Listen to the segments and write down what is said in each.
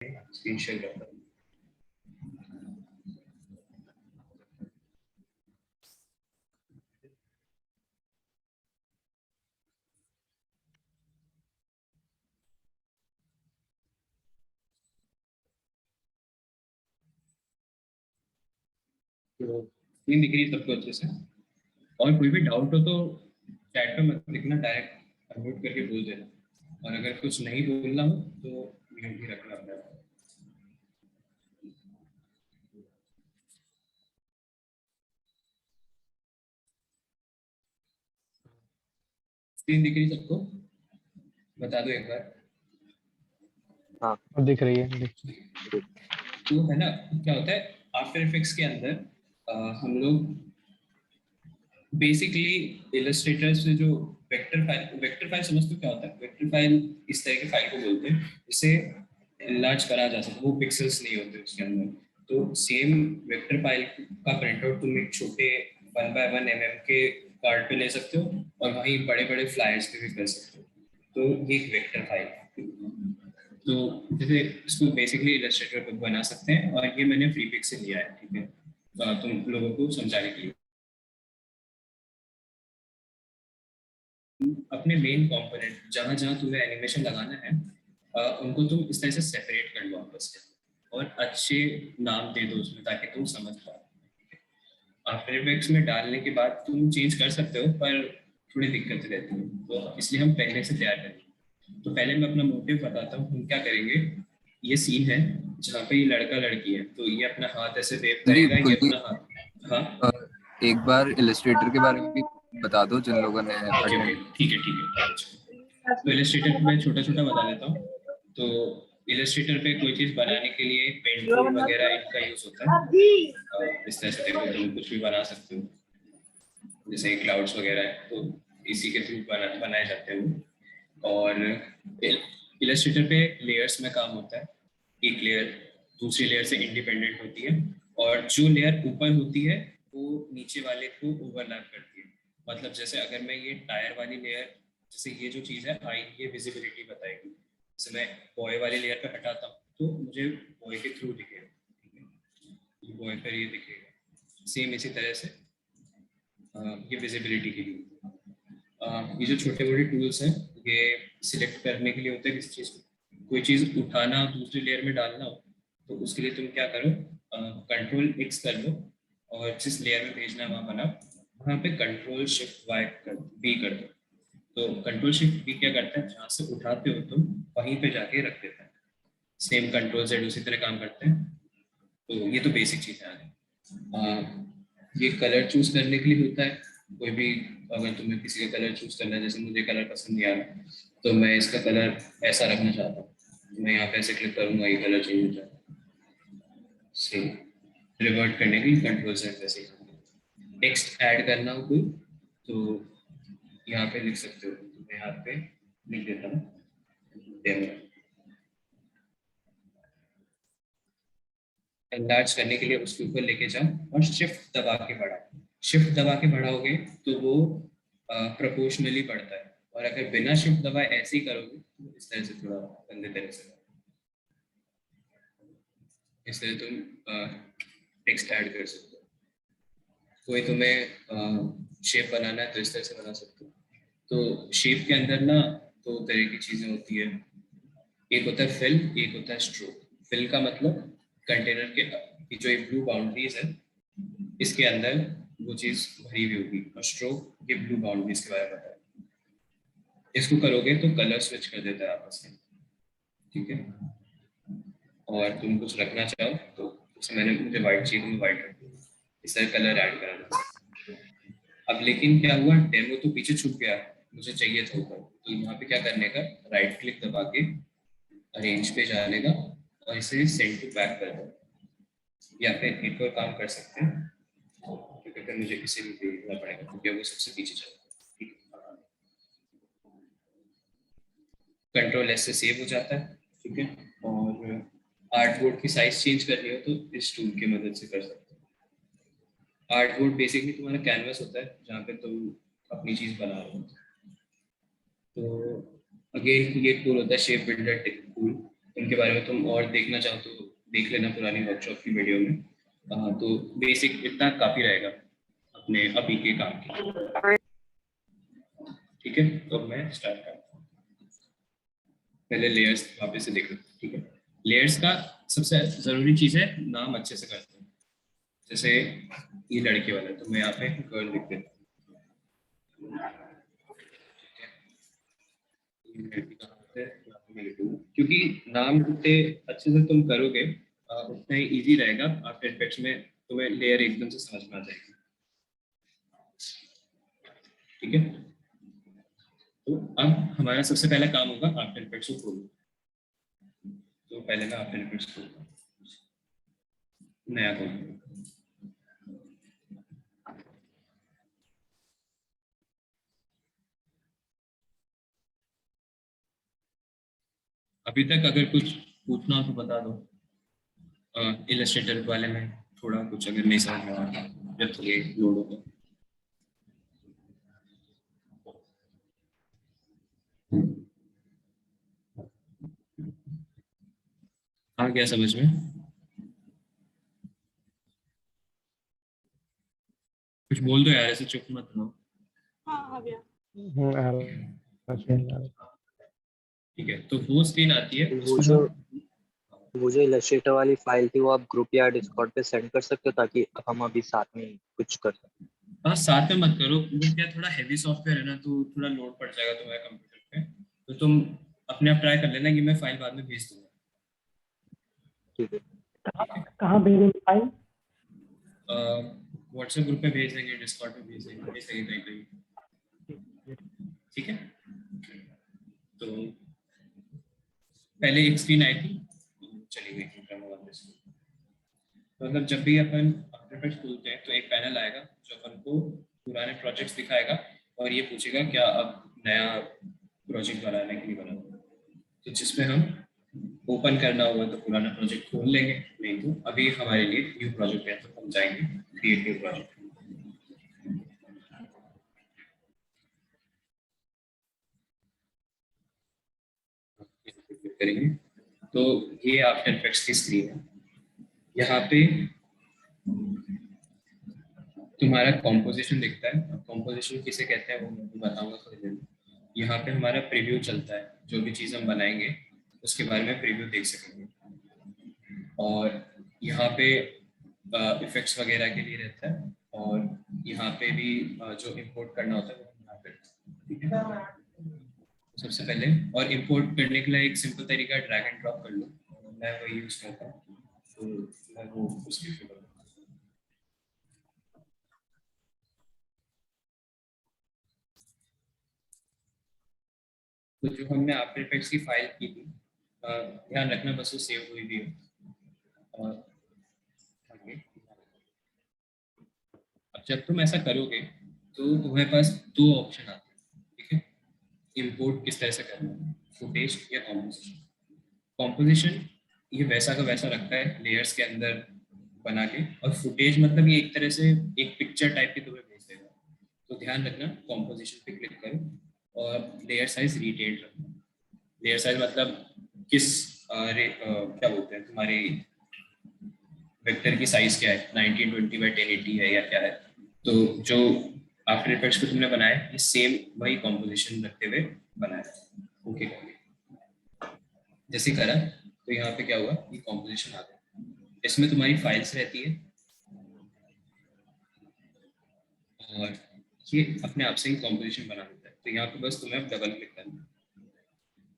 Screen share करता हूँ। तो स्क्रीन दिख रही है सबको अच्छे से। और कोई भी डाउट हो तो चैट पे मत लिखना, डायरेक्ट अनम्यूट करके बोल देना। और अगर कुछ नहीं बोलना हो तो म्यूट ही रखना अपना। स्क्रीन दिख रही सबको? बता दो एक बार। हाँ दिख रही है। तो है ना, क्या होता है आफ्टर इफेक्ट्स के अंदर हम लोग बेसिकली इलस्ट्रेटर से जो वेक्टर फाइल समझते हो क्या होता है? वेक्टर फाइल इस तरह की फाइल को बोलते हैं जिसे एनलार्ज करा जा सकता है, वो पिक्सेल्स नहीं होते उसके अंदर। तो सेम वेक्टर फाइल का प्रिंटआउट तुम एक छोटे 1x1 mm के कार्ड पे ले सकते हो और वहीं बड़े बड़े फ्लायर्स पे भी कर सकते हो। तो ये एक वेक्टर फाइल है। तो जैसे इसको बेसिकली इलस्ट्रेटर पे बना सकते हैं, और ये मैंने फ्री पिक से लिया है, ठीक है, तुम लोगों को समझाने के लिए। अपने मेन कंपोनेंट जहां जहां तुम्हें एनिमेशन लगाना है उनको तुम इस तरह से सेपरेट कर लो आपस में, और अच्छे नाम दे दो उसमें ताकि तुम समझ पाओ। आफ्टर इफेक्ट्स में डालने के बाद तुम चेंज कर सकते हो, पर थोड़ी दिक्कत रहती है, तो इसलिए हम पहले से तैयार करेंगे। तो पहले मैं अपना मोटिव बताता हूँ हम क्या करेंगे। ये सीन है जहाँ पे ये लड़का लड़की है, तो ये अपना हाथ ऐसे वेव करेगा, ये अपना हाथ। हाँ एक बार इलस्ट्रेटर के बारे में भी बता दो जिन लोगों ने ओके, ठीक है। तो इलस्ट्रेटर मैं छोटा छोटा बता देता हूँ। तो इलस्ट्रेटर पे कोई चीज बनाने के लिए पेंट टूल वगैरह इनका यूज होता है। इस तरह से देखो तुम कुछ भी बना सकते हो, जैसे क्लाउड्स वगैरह है तो इसी के थ्रू बनाए जाते हैं वो। और इलस्ट्रेटर पे लेयर्स में काम होता है। एक लेयर दूसरी लेयर से इंडिपेंडेंट होती है, और जो लेयर ऊपर होती है वो नीचे वाले को ओवरलैप करती है। मतलब जैसे अगर मैं ये टायर वाली लेयर, जैसे ये जो चीज़ है आई, ये विजिबिलिटी बताएगी। जैसे मैं बॉय वाली लेयर पे हटाता हूँ तो मुझे बॉय के थ्रू दिखेगा, ठीक है, बॉय पर ये दिखेगा। सेम इसी तरह से ये विजिबिलिटी के लिए। ये जो छोटे बड़े टूल्स हैं ये सिलेक्ट करने के लिए होते हैं किसी चीज़ को, कोई चीज़ उठाना दूसरी लेयर में डालना हो तो उसके लिए तुम क्या करो, कंट्रोल X कर लो, और जिस लेयर में भेजना है वहाँ बनाओ, वहाँ पे कंट्रोल शिफ्ट वाई B कर दो। तो कंट्रोल शिफ्ट B क्या करता है, जहाँ से उठाते हो तुम वहीं पे जाके रख देता है। सेम कंट्रोल Z उसी तरह काम करते हैं। तो ये तो बेसिक चीज़ें आ गई। ये कलर चूज करने के लिए होता है। कोई भी, अगर तुम्हें किसी का कलर चूज करना है, जैसे मुझे कलर पसंद नहीं आ रहा तो मैं इसका कलर ऐसा रखना चाहता हूँ, तो मैं यहाँ पे ऐसे क्लिक करूंगा, ये कलर चेंज हो जाएगा। सेम रिवर्ट करने के लिए कंट्रोल Z वैसे ही। टेक्स्ट ऐड करना हो कोई तो यहाँ पे लिख सकते हो, तो मैं यहाँ पे लिख देता हूँ डेमो। एनलार्ज करने के लिए उसके ऊपर लेके जाओ और शिफ्ट दबा के बढ़ाओ। शिफ्ट दबा के बढ़ाओगे तो वो प्रोपोर्शनली बढ़ता है, और अगर बिना शिफ्ट दबाए ऐसे ही करोगे तो इस तरह से थोड़ा गंदे तरह से, इस तरह तुम टेक्स्ट ऐड कर सकते हो। कोई तुम्हें शेप बनाना है तो इस तरह से बना सकते हो। तो शेप के अंदर ना दो तरह की चीजें होती है, एक होता है फिल, एक होता है स्ट्रोक। फिल का मतलब कंटेनर के जो एक ब्लू बाउंड्रीज है इसके अंदर वो चीज भरी हुई होगी, और स्ट्रोक ये ब्लू बाउंड्रीज के बारे में बताया। इसको करोगे तो कलर स्विच कर देता है आपस में, ठीक है। और तुम कुछ रखना चाहो तो जैसे मुझे व्हाइट चाहिए तो मैं व्हाइट रख दूँ, इस तरह कलर ऐड कराना। अब लेकिन क्या हुआ, डेमो तो पीछे छुप गया, मुझे चाहिए था ऊपर, तो यहाँ पे क्या करने का, राइट क्लिक दबा के अरेंज पे जाने का और इसे सेंड टू बैक कर दो, या फिर एक और काम कर सकते हैं, क्योंकि फिर मुझे इसे भी देखना पड़ेगा क्योंकि वो सबसे पीछे चलता है, ठीक है। कंट्रोल S से सेव हो जाता है, ठीक है। और आर्टबोर्ड की साइज चेंज करनी हो तो इस टूल की मदद से कर सकते हो। आर्टबोर्ड बेसिकली तुम्हारा कैनवस होता है जहाँ पे तुम अपनी चीज बना रहे हो। तो अगेन ये टूल होता है शेप बिल्डर टूल, उनके बारे में तुम और देखना चाहो तो देख लेना पुरानी वर्कशॉप की वीडियो में। तो बेसिक इतना काफ़ी रहेगा अपने अभी के काम के। ठीक है, तो मैं स्टार्ट करता हूँ। पहले लेयर्स वापस से देख लो। ठीक है, लेयर्स का सबसे ज़रूरी चीज़ है नाम अच्छे से करते हैं। जैसे ये लड़के वाला, तो मैं यहाँ पे गर्ल लिख देता हूँ। क्योंकि नाम जितने अच्छे से तुम करोगे उतना ही इजी रहेगा आफ्टर इफेक्ट्स में, तुम्हें लेयर एकदम से समझ में आ जाएगी। ठीक है, तो अब हमारा सबसे पहला काम होगा आफ्टर इफेक्ट्स को खोलना। तो पहले मैं आफ्टर इफेक्ट्स खोलूंगा, नया खोलूंगा। अभी तक अगर कुछ पूछना हो तो बता दो। इलस्ट्रेटर वाले में थोड़ा कुछ अगर नहीं समझ में आ रहा जब तक ये लोड होगा। आ गया समझ में? कुछ बोल दो यार, ऐसे चुप मत रहो। हाँ आ गया। ठीक है, तो वो स्क्रीन आती है। वो जो इलस्ट्रेटर वाली फाइल थी वो आप ग्रुप या डिस्कॉर्ड पे सेंड कर सकते हो ताकि हम अभी साथ में कुछ कर सकें। हाँ, साथ में मत करो, वो क्या थोड़ा हैवी सॉफ्टवेयर है ना, तो थोड़ा लोड पड़ जाएगा तुम्हारे कंप्यूटर पे। तो तुम अपने आप ट्राई कर लेना कि मैं फाइल बाद में भेज दूंगा। ठीक है, कहाँ भेजेंगे फाइल? व्हाट्सएप ग्रुप पे भेज देंगे, डिस्कॉर्ड पे भेज देंगे कहीं। ठीक है, तो पहले एक स्क्रीन आई थी, चली गई थी वापस। मतलब जब भी अपन आफ्टर इफेक्ट्स खोलते हैं तो एक पैनल आएगा जो अपन को पुराने प्रोजेक्ट्स दिखाएगा और ये पूछेगा क्या अब नया प्रोजेक्ट बनाने के लिए बना। तो जिसमें हम ओपन करना होगा तो पुराना प्रोजेक्ट खोल लेंगे, नहीं तो अभी हमारे लिए न्यू प्रोजेक्ट है तो हम जाएंगे क्रिएट न्यू प्रोजेक्ट। करेंगे तो ये आफ्टर इफेक्ट्स की स्क्रीन है। यहाँ पे तुम्हारा कॉम्पोजिशन दिखता है। कॉम्पोजिशन किसे कहते हैं वो मैं बताऊंगा थोड़ी देर में। यहाँ पे हमारा प्रीव्यू चलता है, जो भी चीज़ हम बनाएंगे उसके बारे में प्रीव्यू देख सकेंगे। और यहाँ पे इफेक्ट्स वगैरह के लिए रहता है, और यहाँ पे भी जो इंपोर्ट करना होता है वो यहाँ पे। ठीक है, सबसे पहले और इंपोर्ट करने के लिए एक सिंपल तरीका ड्रैग एंड ड्रॉप कर लो, मैं वही यूज करता हूँ। तो मैं वो उसके थ्रू करूँगा। तो जो हमने आफ्टर इफेक्ट्स की फाइल की थी, ध्यान रखना बस वो सेव हुई भी हो। अब जब तुम ऐसा करोगे तो तुम्हारे पास दो ऑप्शन आते हैं। ठीक है, इंपोर्ट किस तरह से करना है, फुटेज या कॉम्पोजिशन। कॉम्पोजिशन ये वैसा का वैसा रखता है लेयर्स के अंदर बना के, और फुटेज मतलब ये एक तरह से एक पिक्चर टाइप की तुम्हें भेज देगा। तो ध्यान रखना, कॉम्पोजिशन पे क्लिक करो और लेयर साइज रिटेन रखना। लेयर साइज मतलब किस क्या बोलते हैं, तुम्हारी वेक्टर की साइज क्या है, 1920 बाई 1080 है या क्या है। तो जो आफ्टर इफेक्ट्स को तुमने बनाया ये सेम वही कॉम्पोजिशन रखते हुए बनाया। ओके, जैसे करा तो यहाँ पे क्या हुआ, ये कॉम्पोजिशन आ गया। इसमें तुम्हारी फाइल्स रहती है और ये अपने आप से ही कॉम्पोजिशन बना देता है। तो यहाँ पे बस तुम्हें डबल क्लिक करना है।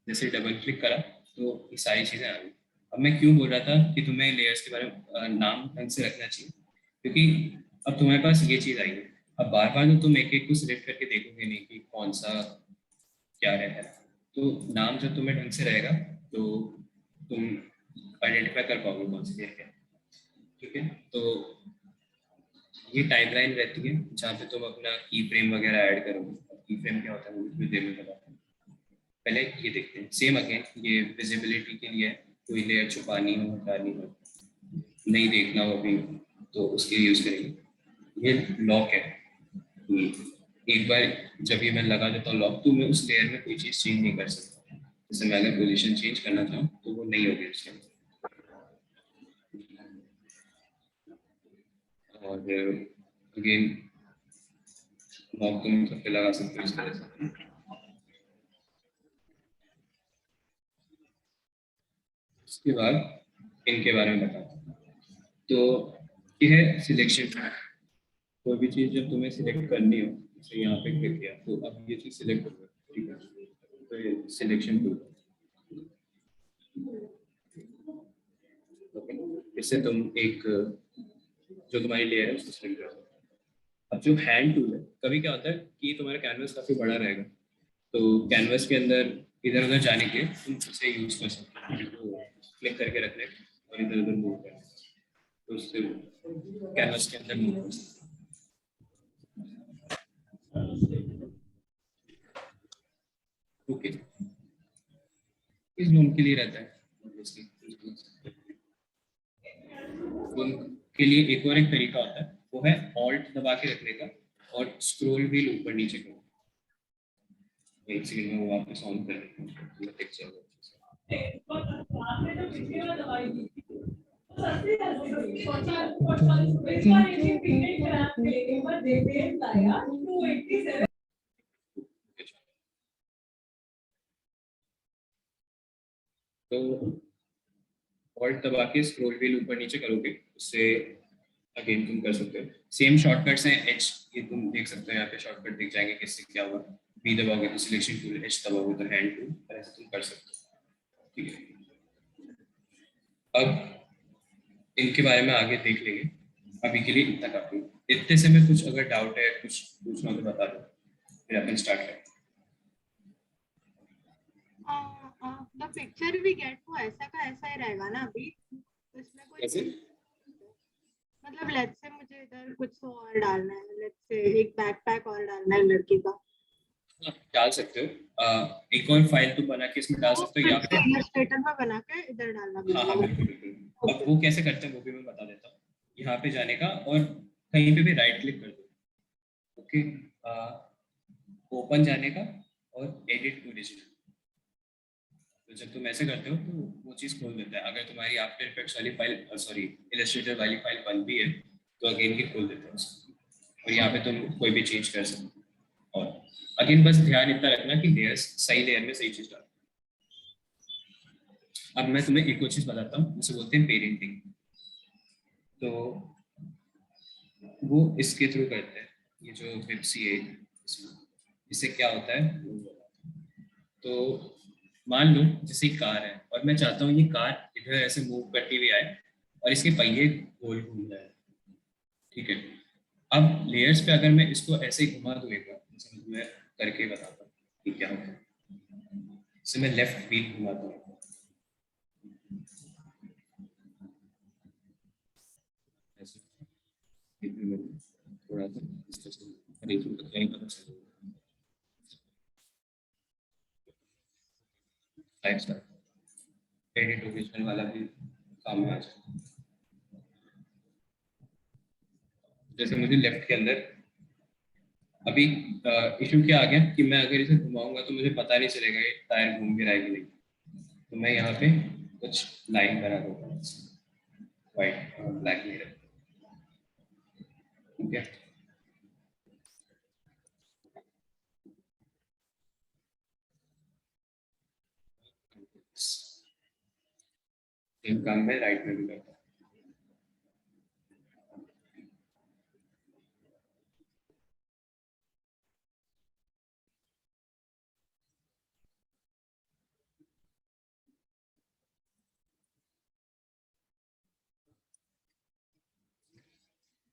जैसे डबल क्लिक करा तो ये सारी चीजें आ गई। अब मैं क्यों बोल रहा था कि तुम्हें लेयर्स के बारे में नाम ढंग से रखना चाहिए, क्योंकि अब तुम्हारे पास ये चीज आई है। अब बार बार तो तुम एक एक को सिलेक्ट करके देखोगे नहीं कि कौन सा क्या है। तो नाम जब तुम्हें ढंग से रहेगा तो तुम आइडेंटिफाई कर पाओगे कौन सी लेयर है। ठीक है, तो ये टाइमलाइन रहती है जहाँ पे तुम अपना की फ्रेम वगैरह ऐड करोगे। की फ्रेम क्या होता है वो भी देर में बताता हूँ। पहले ये देखते हैं। सेम अगेन ये विजिबिलिटी के लिए कोई लेयर छुपानी हो, हटानी हो, नहीं देखना हो अभी तो उसके लिए यूज करेंगे। ये लॉक है, एक बार जब ये मैं लगा देता हूँ लॉक तो मैं उस लेयर में कोई चीज चेंज नहीं कर सकता। जैसे मैं अगर पोजीशन चेंज करना चाहूँ तो वो नहीं होगी उसके अंदर। और अगेन नॉब तुम सब पे लगा सकते हो इस तरह से। उसके बाद इनके बारे में बताता हूँ। तो ये है सिलेक्शन। कोई भी चीज जब तुम्हें सिलेक्ट करनी हो, जैसे यहाँ पे क्लिक किया तो अब ये चीज सिलेक्ट हो गई, ठीक है। तो ये सिलेक्शन टूल, इससे तुम एक जो तुम्हारी लेयर है उसको सिलेक्ट कर सकते हो। अब जो हैंड टूल है, कभी क्या होता है कि तुम्हारा कैनवस काफी बड़ा रहेगा, तो कैनवस के अंदर इधर उधर जाने के लिए तुम उसे यूज कर सकते हो, तो क्लिक करके रखने और इधर उधर मूव करने, तो उससे कैनवस के अंदर मूव कर सकते हो। ओके, इस जोन के लिए रहता है। के लिए एक और एक तरीका होता है, वो है ऑल्ट दबा के रखने का और स्क्रॉल व्हील ऊपर नीचे करना। एक सेकंड में वो वापस ऑन कर देता हूं। तो ऑल्ट दबा के स्क्रॉल व्हील ऊपर नीचे करोगे, उससे अगेन तुम कर सकते हो। सेम शॉर्टकट्स हैं, एच ये तुम देख सकते हो, यहाँ पे शॉर्टकट दिख जाएंगे किससे क्या हुआ। बी दबाओगे तो सिलेक्शन टूल, एच दबाओगे तो हैंड टूल, ऐसे तुम कर सकते हो, ठीक है। अब इनके बारे में आगे देख लेंगे, अभी के लिए इतना काफी। इतने से में कुछ अगर डाउट है, कुछ पूछना तो बता दो, फिर अपन स्टार्ट करें। द पिक्चर वी गेट वो ऐसा का ऐसा ही रहेगा ना अभी, इसमें कोई कैसे? मतलब लेट्स से मुझे इधर कुछ तो और डालना है, लेट्स से एक बैकपैक और डालना है लड़की का, डाल सकते हो। एक और फाइल तुम बना के इसमें डाल सकते हो, या फिर इलस्ट्रेटर में बना के इधर डालना हाँ हाँ पड़ेगा। बिल्कुल बिल्कुल। अब वो कैसे करते हैं वो भी मैं बता देता हूँ। यहाँ पे जाने का और कहीं पे भी राइट क्लिक कर दो, ओके। ओपन जाने का और एडिट ओरिजिनल। तो जब तुम ऐसे करते हो तो वो चीज़ खोल देता है। अगर तुम्हारी आफ्टर इफेक्ट्स वाली फाइल, सॉरी इलस्ट्रेटर वाली फाइल बंद भी है तो अगेन भी खोल देता है उसको, और यहाँ पे तुम कोई भी चेंज कर सकते हो। और अगेन बस ध्यान इतना रखना कि लेयर्स सही लेयर में सही चीज डालो। अब मैं तुम्हें एक और चीज बताता हूँ, उसे बोलते हैं पेरेंटिंग। तो वो इसके थ्रू करते हैं, ये जो विप्सी है इससे क्या होता है। तो मान लो जैसे कार है और मैं चाहता हूँ ये कार इधर ऐसे मूव करती हुई आए और इसके पहिए गोल घूम रहे हैं, ठीक है। अब लेयर्स पे अगर मैं इसको ऐसे ही घुमा दूँ एक बार, जैसे मैं करके बताता हूँ कि क्या होता है। जैसे मैं लेफ्ट व्हील घुमाता हूँ, थोड़ा सा इस तरह से अरेंजमेंट तो क्या ही पता चलेगा। लाइफ स्टाइल एडिट ओकेजनल वाला भी काम में आ जाए। जैसे मुझे लेफ्ट के अंदर अभी इशू क्या आ गया कि मैं अगर इसे घुमाऊंगा तो मुझे पता नहीं चलेगा ये टायर घूम भी रहा है कि नहीं। तो मैं यहाँ पे कुछ लाइन बना दूंगा, व्हाइट और ब्लैक में रख, ठीक है। सेम काम मैं राइट में भी करता हूँ।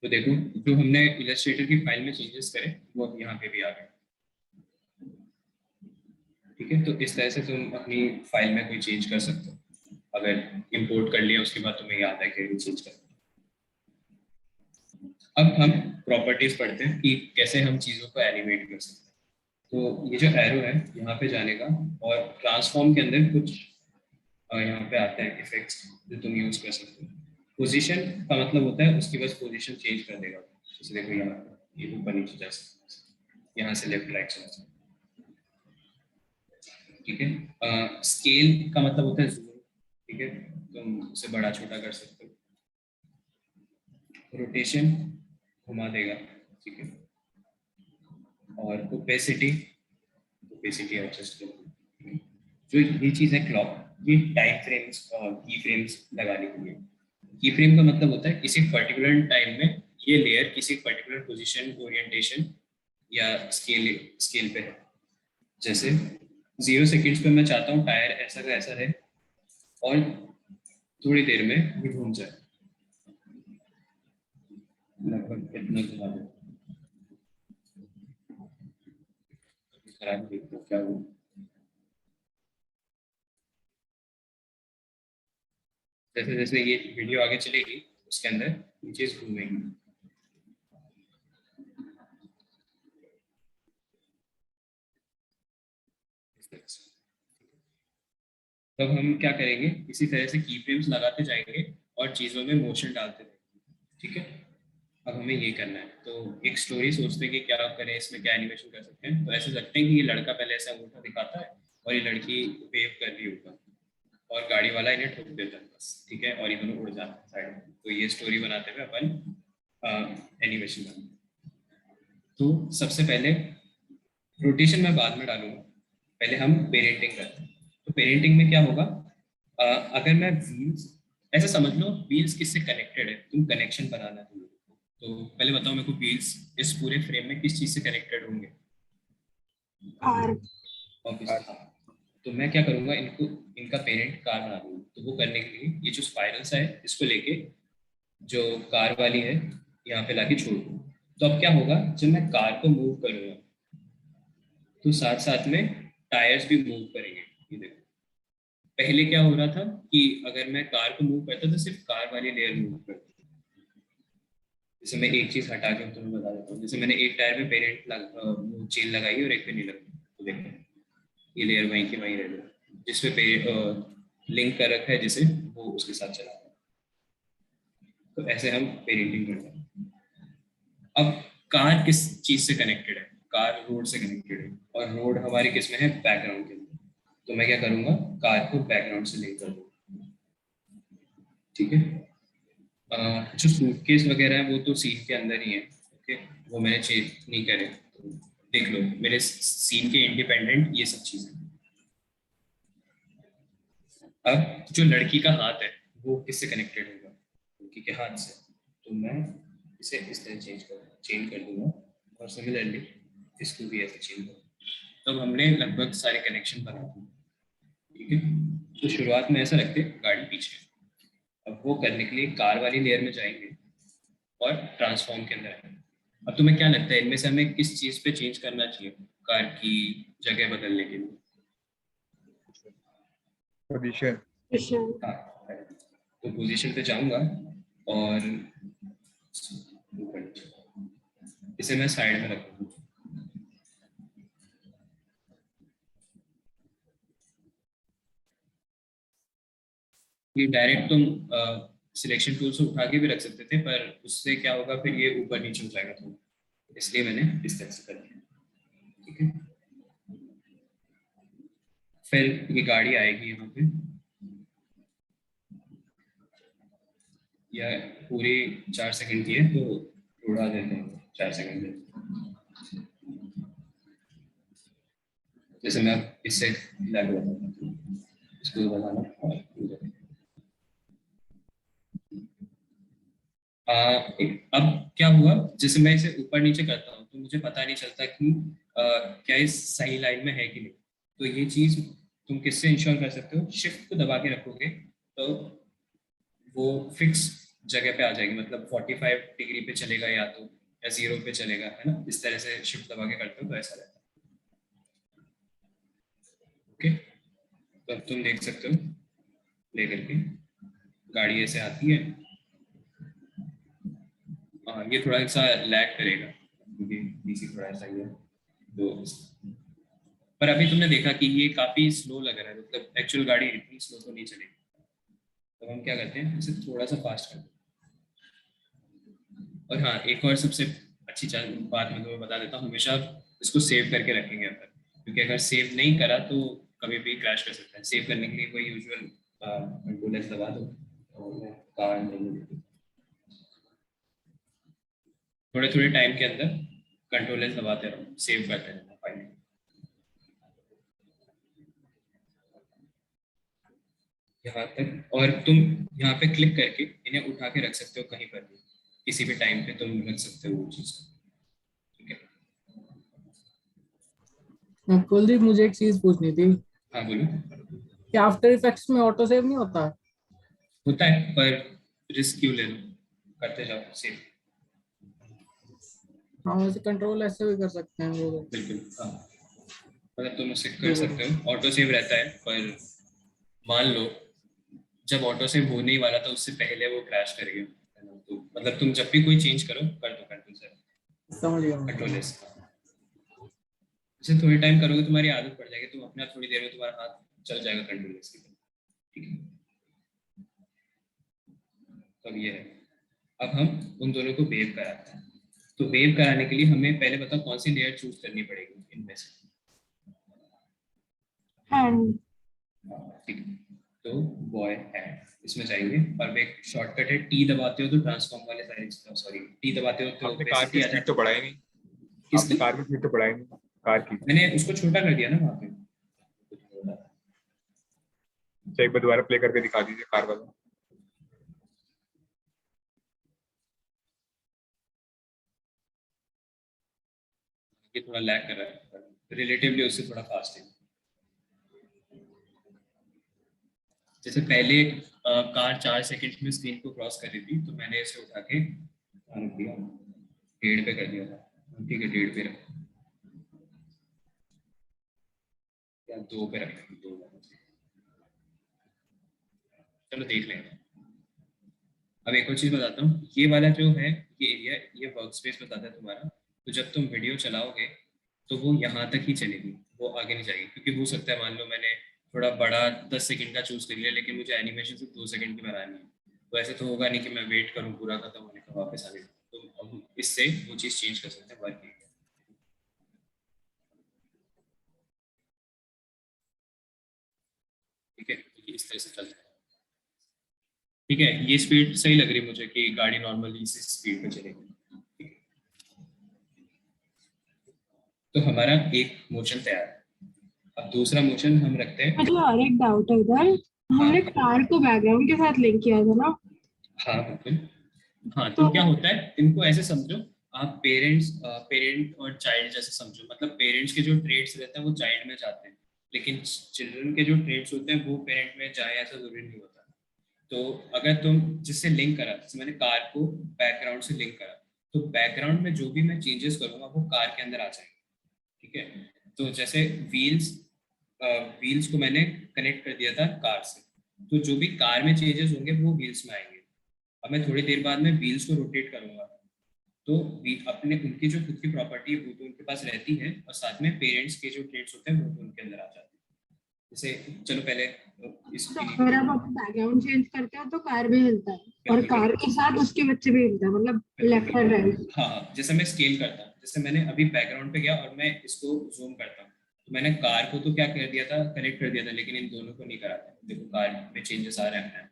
तो देखो जो हमने इलस्ट्रेटर की फाइल में चेंजेस करे वो अब यहाँ पे भी आ गए, ठीक है। तो इस तरह से तुम अपनी फाइल में कोई चेंज कर सकते हो। अगर इंपोर्ट कर लिया उसके बाद तुम्हें याद है कि चेंज कर। अब हम प्रॉपर्टीज पढ़ते हैं कि कैसे हम चीज़ों को एनिमेट कर सकते हैं। तो ये जो एरो है यहाँ पे जाने का, और ट्रांसफॉर्म के अंदर कुछ यहाँ पे आते हैं इफेक्ट्स जो तुम यूज कर सकते हो। पोजीशन का मतलब होता है उसकी बस पोजीशन चेंज कर देगा। जैसे देखो यहाँ ये ऊपर नीचे जा सकते, यहाँ से लेफ्ट राइट चला सकते। ठीक है। स्केल का मतलब होता है जूम, ठीक है, तुम उसे बड़ा छोटा कर सकते हो। रोटेशन घुमा देगा, ठीक है। और ओपेसिटी एडजस्ट करो। जो ये चीज है क्लॉक, ये टाइम फ्रेम्स की फ्रेम्स लगाने के लिए। की फ्रेम का मतलब होता है किसी पर्टिकुलर टाइम में ये लेयर किसी पर्टिकुलर पोजीशन, ओरिएंटेशन या स्केल पे है। जैसे 0 सेकंड्स पे मैं चाहता हूँ टायर ऐसा का ऐसा रहे और थोड़ी देर में ये घूम जाए, लगभग इतना घुमा दो। खराब देखो क्या हुआ। जैसे जैसे ये वीडियो आगे चलेगी उसके अंदर ये चीज घूमेगी। तब हम क्या करेंगे, इसी तरह से की फ्रेम्स लगाते जाएंगे और चीजों में मोशन डालते जाएंगे, ठीक है। अब हमें ये करना है, तो एक स्टोरी सोचते हैं कि क्या करें, इसमें क्या एनिमेशन कर सकते हैं। तो ऐसे लगते हैं कि ये लड़का पहले ऐसा अंगूठा दिखाता है और ये लड़की वेव कर रही होगा और गाड़ी वाला इन्हें ठोक देता है बस, ठीक है, और ये दोनों उड़ जाते हैं साइड में। तो ये स्टोरी बनाते हुए अपन एनिमेशन बनाते हैं। तो सबसे पहले रोटेशन मैं बाद में डालूंगा, पहले हम पेरेंटिंग करते हैं। तो पेरेंटिंग में क्या होगा, अगर मैं व्हील्स, ऐसा समझ लो व्हील्स किससे कनेक्टेड है, तुम कनेक्शन बनाना है तुम्हें। तो पहले बताओ मेरे को व्हील्स इस पूरे फ्रेम में किस चीज से कनेक्टेड होंगे? कार। तो मैं क्या करूंगा, इनको इनका पेरेंट कार बना दूंगा। तो वो करने के लिए ये जो स्पाइरल्स है इसको लेके जो कार वाली है यहाँ पे लाके छोड़ दूँ। तो अब क्या होगा, जब मैं कार को मूव करूंगा तो साथ साथ में टायर्स भी मूव करेंगे। ये देखो, पहले क्या हो रहा था कि अगर मैं कार को मूव करता तो सिर्फ कार वाली लेयर मूव करती। जैसे मैं एक चीज हटा के तुम्हें बता देता हूँ, जैसे मैंने एक टायर में पेरेंट चेन लगाई और एक पे नहीं लगी, तो देखो ये लेयर वहीं की वहीं रह गई, जिसपे लिंक कर रखा है जिसे, वो उसके साथ चला है। तो ऐसे हम पेरेंटिंग करते हैं। अब कार किस चीज से कनेक्टेड है? कार रोड से कनेक्टेड है और रोड हमारी किस में है? बैकग्राउंड के अंदर। तो मैं क्या करूंगा, कार को बैकग्राउंड से लिंक कर दूंगा, ठीक है। जो सूटकेस वगैरह है वो तो सीन के अंदर ही है, ओके, वो मैंने चेंज नहीं करे। तो देख लो मेरे सीन के इंडिपेंडेंट ये सब चीजें। अब जो लड़की का हाथ है वो किससे कनेक्टेड होगा? लड़की के हाथ से। तो मैं इसे इस तरह चेंज कर दूंगा और सिमिलरली इसको भी ऐसे चेंज कर। तो हमने लगभग सारे कनेक्शन बना दिए, ठीक है। तो शुरुआत में ऐसा रखते गाड़ी पीछे। अब वो करने के लिए कार वाली लेयर में जाएंगे और ट्रांसफॉर्म के अंदर आएंगे। अब तुम्हें क्या लगता है इनमें से हमें किस चीज पे चेंज करना चाहिए कार की जगह बदलने के लिए? पोजीशन। हाँ, तो पोजीशन पे जाऊंगा और इसे मैं साइड में रखूंगा। ये डायरेक्ट तुम सिलेक्शन टूल से उठा के भी रख सकते थे, पर उससे क्या होगा, फिर ये ऊपर नीचे हो जाएगा थोड़ा, इसलिए मैंने इस तरह से कर दिया, ठीक है। फिर ये गाड़ी आएगी यहाँ पे, या पूरी 4 सेकंड की है तो उड़ा देते हैं 4 सेकंड में। जैसे मैं इससे लागू बताता हूँ, इसको बताना और अब क्या हुआ, जैसे मैं इसे ऊपर नीचे करता हूँ तो मुझे पता नहीं चलता कि क्या इस सही लाइन में है कि नहीं। तो ये चीज तुम किससे इंश्योर कर सकते हो? शिफ्ट को दबा के रखोगे तो वो फिक्स जगह पे आ जाएगी, मतलब 45 डिग्री पे चलेगा या तो, या 0 पे चलेगा, है ना। इस तरह से शिफ्ट दबा के करते हो तो ऐसा रहता है, ओके। तो अब तुम देख सकते हो लेकर के गाड़ी ऐसे आती है। हाँ, ये थोड़ा सा लैग करेगा क्योंकि डीसी थोड़ा ऐसा ही है तो, पर अभी तुमने देखा कि ये काफी स्लो लग रहा है, मतलब एक्चुअल गाड़ी इतनी स्लो तो नहीं चलेगी। तो हम क्या करते हैं, इसे थोड़ा सा फास्ट करते हैं। और हाँ, एक और सबसे अच्छी बात मैं तुम्हें बता देता हूँ, हमेशा इसको सेव करके रखेंगे अपन, क्योंकि अगर सेव नहीं करा तो कभी भी क्रैश कर सकता है। सेव करने के लिए कोई यूजुअल कंट्रोल एस दबा दो और मैं कार थोड़े थोड़े टाइम के अंदर कंट्रोल एस दबाते रहो, सेव करते रहना फाइल। यहाँ तक, और तुम यहाँ पे क्लिक करके इन्हें उठा के रख सकते हो कहीं पर भी, किसी भी टाइम पे तुम रख सकते हो वो चीज। ठीक है, कुलदीप मुझे एक चीज पूछनी थी हाँ बोलो। कि आफ्टर इफेक्ट्स में ऑटो सेव नहीं होता? होता है पर रिस्क क्यों ले लो, करते जाओ सेव। हाँ वैसे कंट्रोल ऐसे भी कर सकते हैं वो लोग। बिल्कुल हाँ, मतलब तुम उसे कर सकते हो, ऑटो सेव रहता है। पर मान लो जब ऑटो सेव होने ही वाला था उससे पहले वो क्रैश कर गया, है ना? तो मतलब तुम जब भी कोई चेंज करो कर दो कंट्रोल सेव, समझ गया मैं। Control S. इसे थोड़ी टाइम करोगे तुम्हारी आदत पड़ जाएगी, तुम अपने आप थोड़ी देर में तुम्हारा हाथ चल जाएगा कंट्रोल एस की तरफ। ठीक है, तो ये है। अब हम उन दोनों को वेव कराते हैं। तो वेव कराने के लिए हमें पहले बताओ कौन सी लेयर चूज करनी पड़ेगी इनमें से। हैंड। ठीक है, तो बॉय है इसमें जाएंगे और एक शॉर्टकट है, टी दबाते हो तो ट्रांसफॉर्म वाले सारे, सॉरी टी दबाते हो तो आपने कार की बेसिकली आ स्पीड तो जाता है। बढ़ाई नहीं, आपने किसकी? कार की स्पीड तो बढ़ाई नहीं, कार की। मैंने उसको छोटा कर दिया ना वहाँ पे। अच्छा एक बार दोबारा प्ले करके दिखा दीजिए कार वाला। ये थोड़ा लैग कर रहा है, रिलेटिवली उससे थोड़ा फास्ट है। जैसे पहले कार 4 सेकंड में स्क्रीन को क्रॉस कर रही थी, तो मैंने इसे उठा के रख दिया, 1.5 पे कर दिया था। ठीक है, 1.5 पे रख या 2 पे रख, 2। चलो देख लेंगे। अब एक और चीज बताता हूँ, ये वाला जो है ये एरिया, ये वर्क स्पेस बताता है तुम्हारा। तो जब तुम वीडियो चलाओगे तो वो यहाँ तक ही चलेगी, वो आगे नहीं जाएगी। क्योंकि हो सकता है मान लो मैंने थोड़ा बड़ा 10 सेकंड का चूज कर लिया, लेकिन मुझे एनिमेशन सिर्फ 2 सेकंड की बनानी है, तो ऐसे तो होगा नहीं कि मैं वेट करूँ पूरा खत्म होने का वापस आने का। तो अब इससे वो चीज चेंज कर सकते हैं वर्क की। ठीक है, तो ये इस तरह से चलता है। ठीक है, ये स्पीड सही लग रही है मुझे कि गाड़ी नॉर्मली इसी स्पीड पे चलेगी। ठीक है, तो हमारा एक मोशन तैयार है। अब दूसरा मोशन हम रखते हैं। मुझे और एक डाउट है इधर, हमने हाँ कार को बैकग्राउंड के साथ लिंक किया था ना? हाँ बिल्कुल। हाँ, तो तो क्या होता है, इनको ऐसे समझो, आप पेरेंट और चाइल्ड जैसे समझो। मतलब पेरेंट्स के जो ट्रेड्स रहते हैं वो चाइल्ड में जाते हैं, लेकिन चिल्ड्रन के जो ट्रेड्स होते हैं वो पेरेंट में जाए, ऐसा जरूरी नहीं होता। तो अगर तुम जिससे लिंक करा, जैसे मैंने कार को बैकग्राउंड से लिंक करा, तो बैकग्राउंड में जो भी मैं चेंजेस करूंगा वो कार के अंदर आ जाएंगे। ठीक है, तो जैसे व्हील्स को मैंने कनेक्ट कर दिया था कार से, तो जो भी कार में चेंजेस होंगे वो व्हील्स में आएंगे। अब मैं थोड़ी देर बाद में व्हील्स को रोटेट करूंगा, तो अपने उनकी जो खुद की प्रॉपर्टी है वो तो उनके पास रहती है, और साथ में पेरेंट्स के जो ट्रेड्स होते हैं वो तो उनके अंदर आ जाते हैं। जैसे चलो पहले तो इसकी, अगर आप बैकग्राउंड चेंज करते हो तो कार भी हिलता है, और बिल्कुल कार के साथ उसके बच्चे भी हिलते हैं, मतलब लेफ्ट एंड राइट। हाँ हाँ, जैसे मैं स्केल करता हूँ, जैसे मैंने अभी बैकग्राउंड पे गया और मैं इसको जूम करता हूँ, तो मैंने कार को तो क्या कर दिया था, कनेक्ट कर दिया था, लेकिन इन दोनों को नहीं करा था। देखो कार में चेंजेस आ रहे हैं।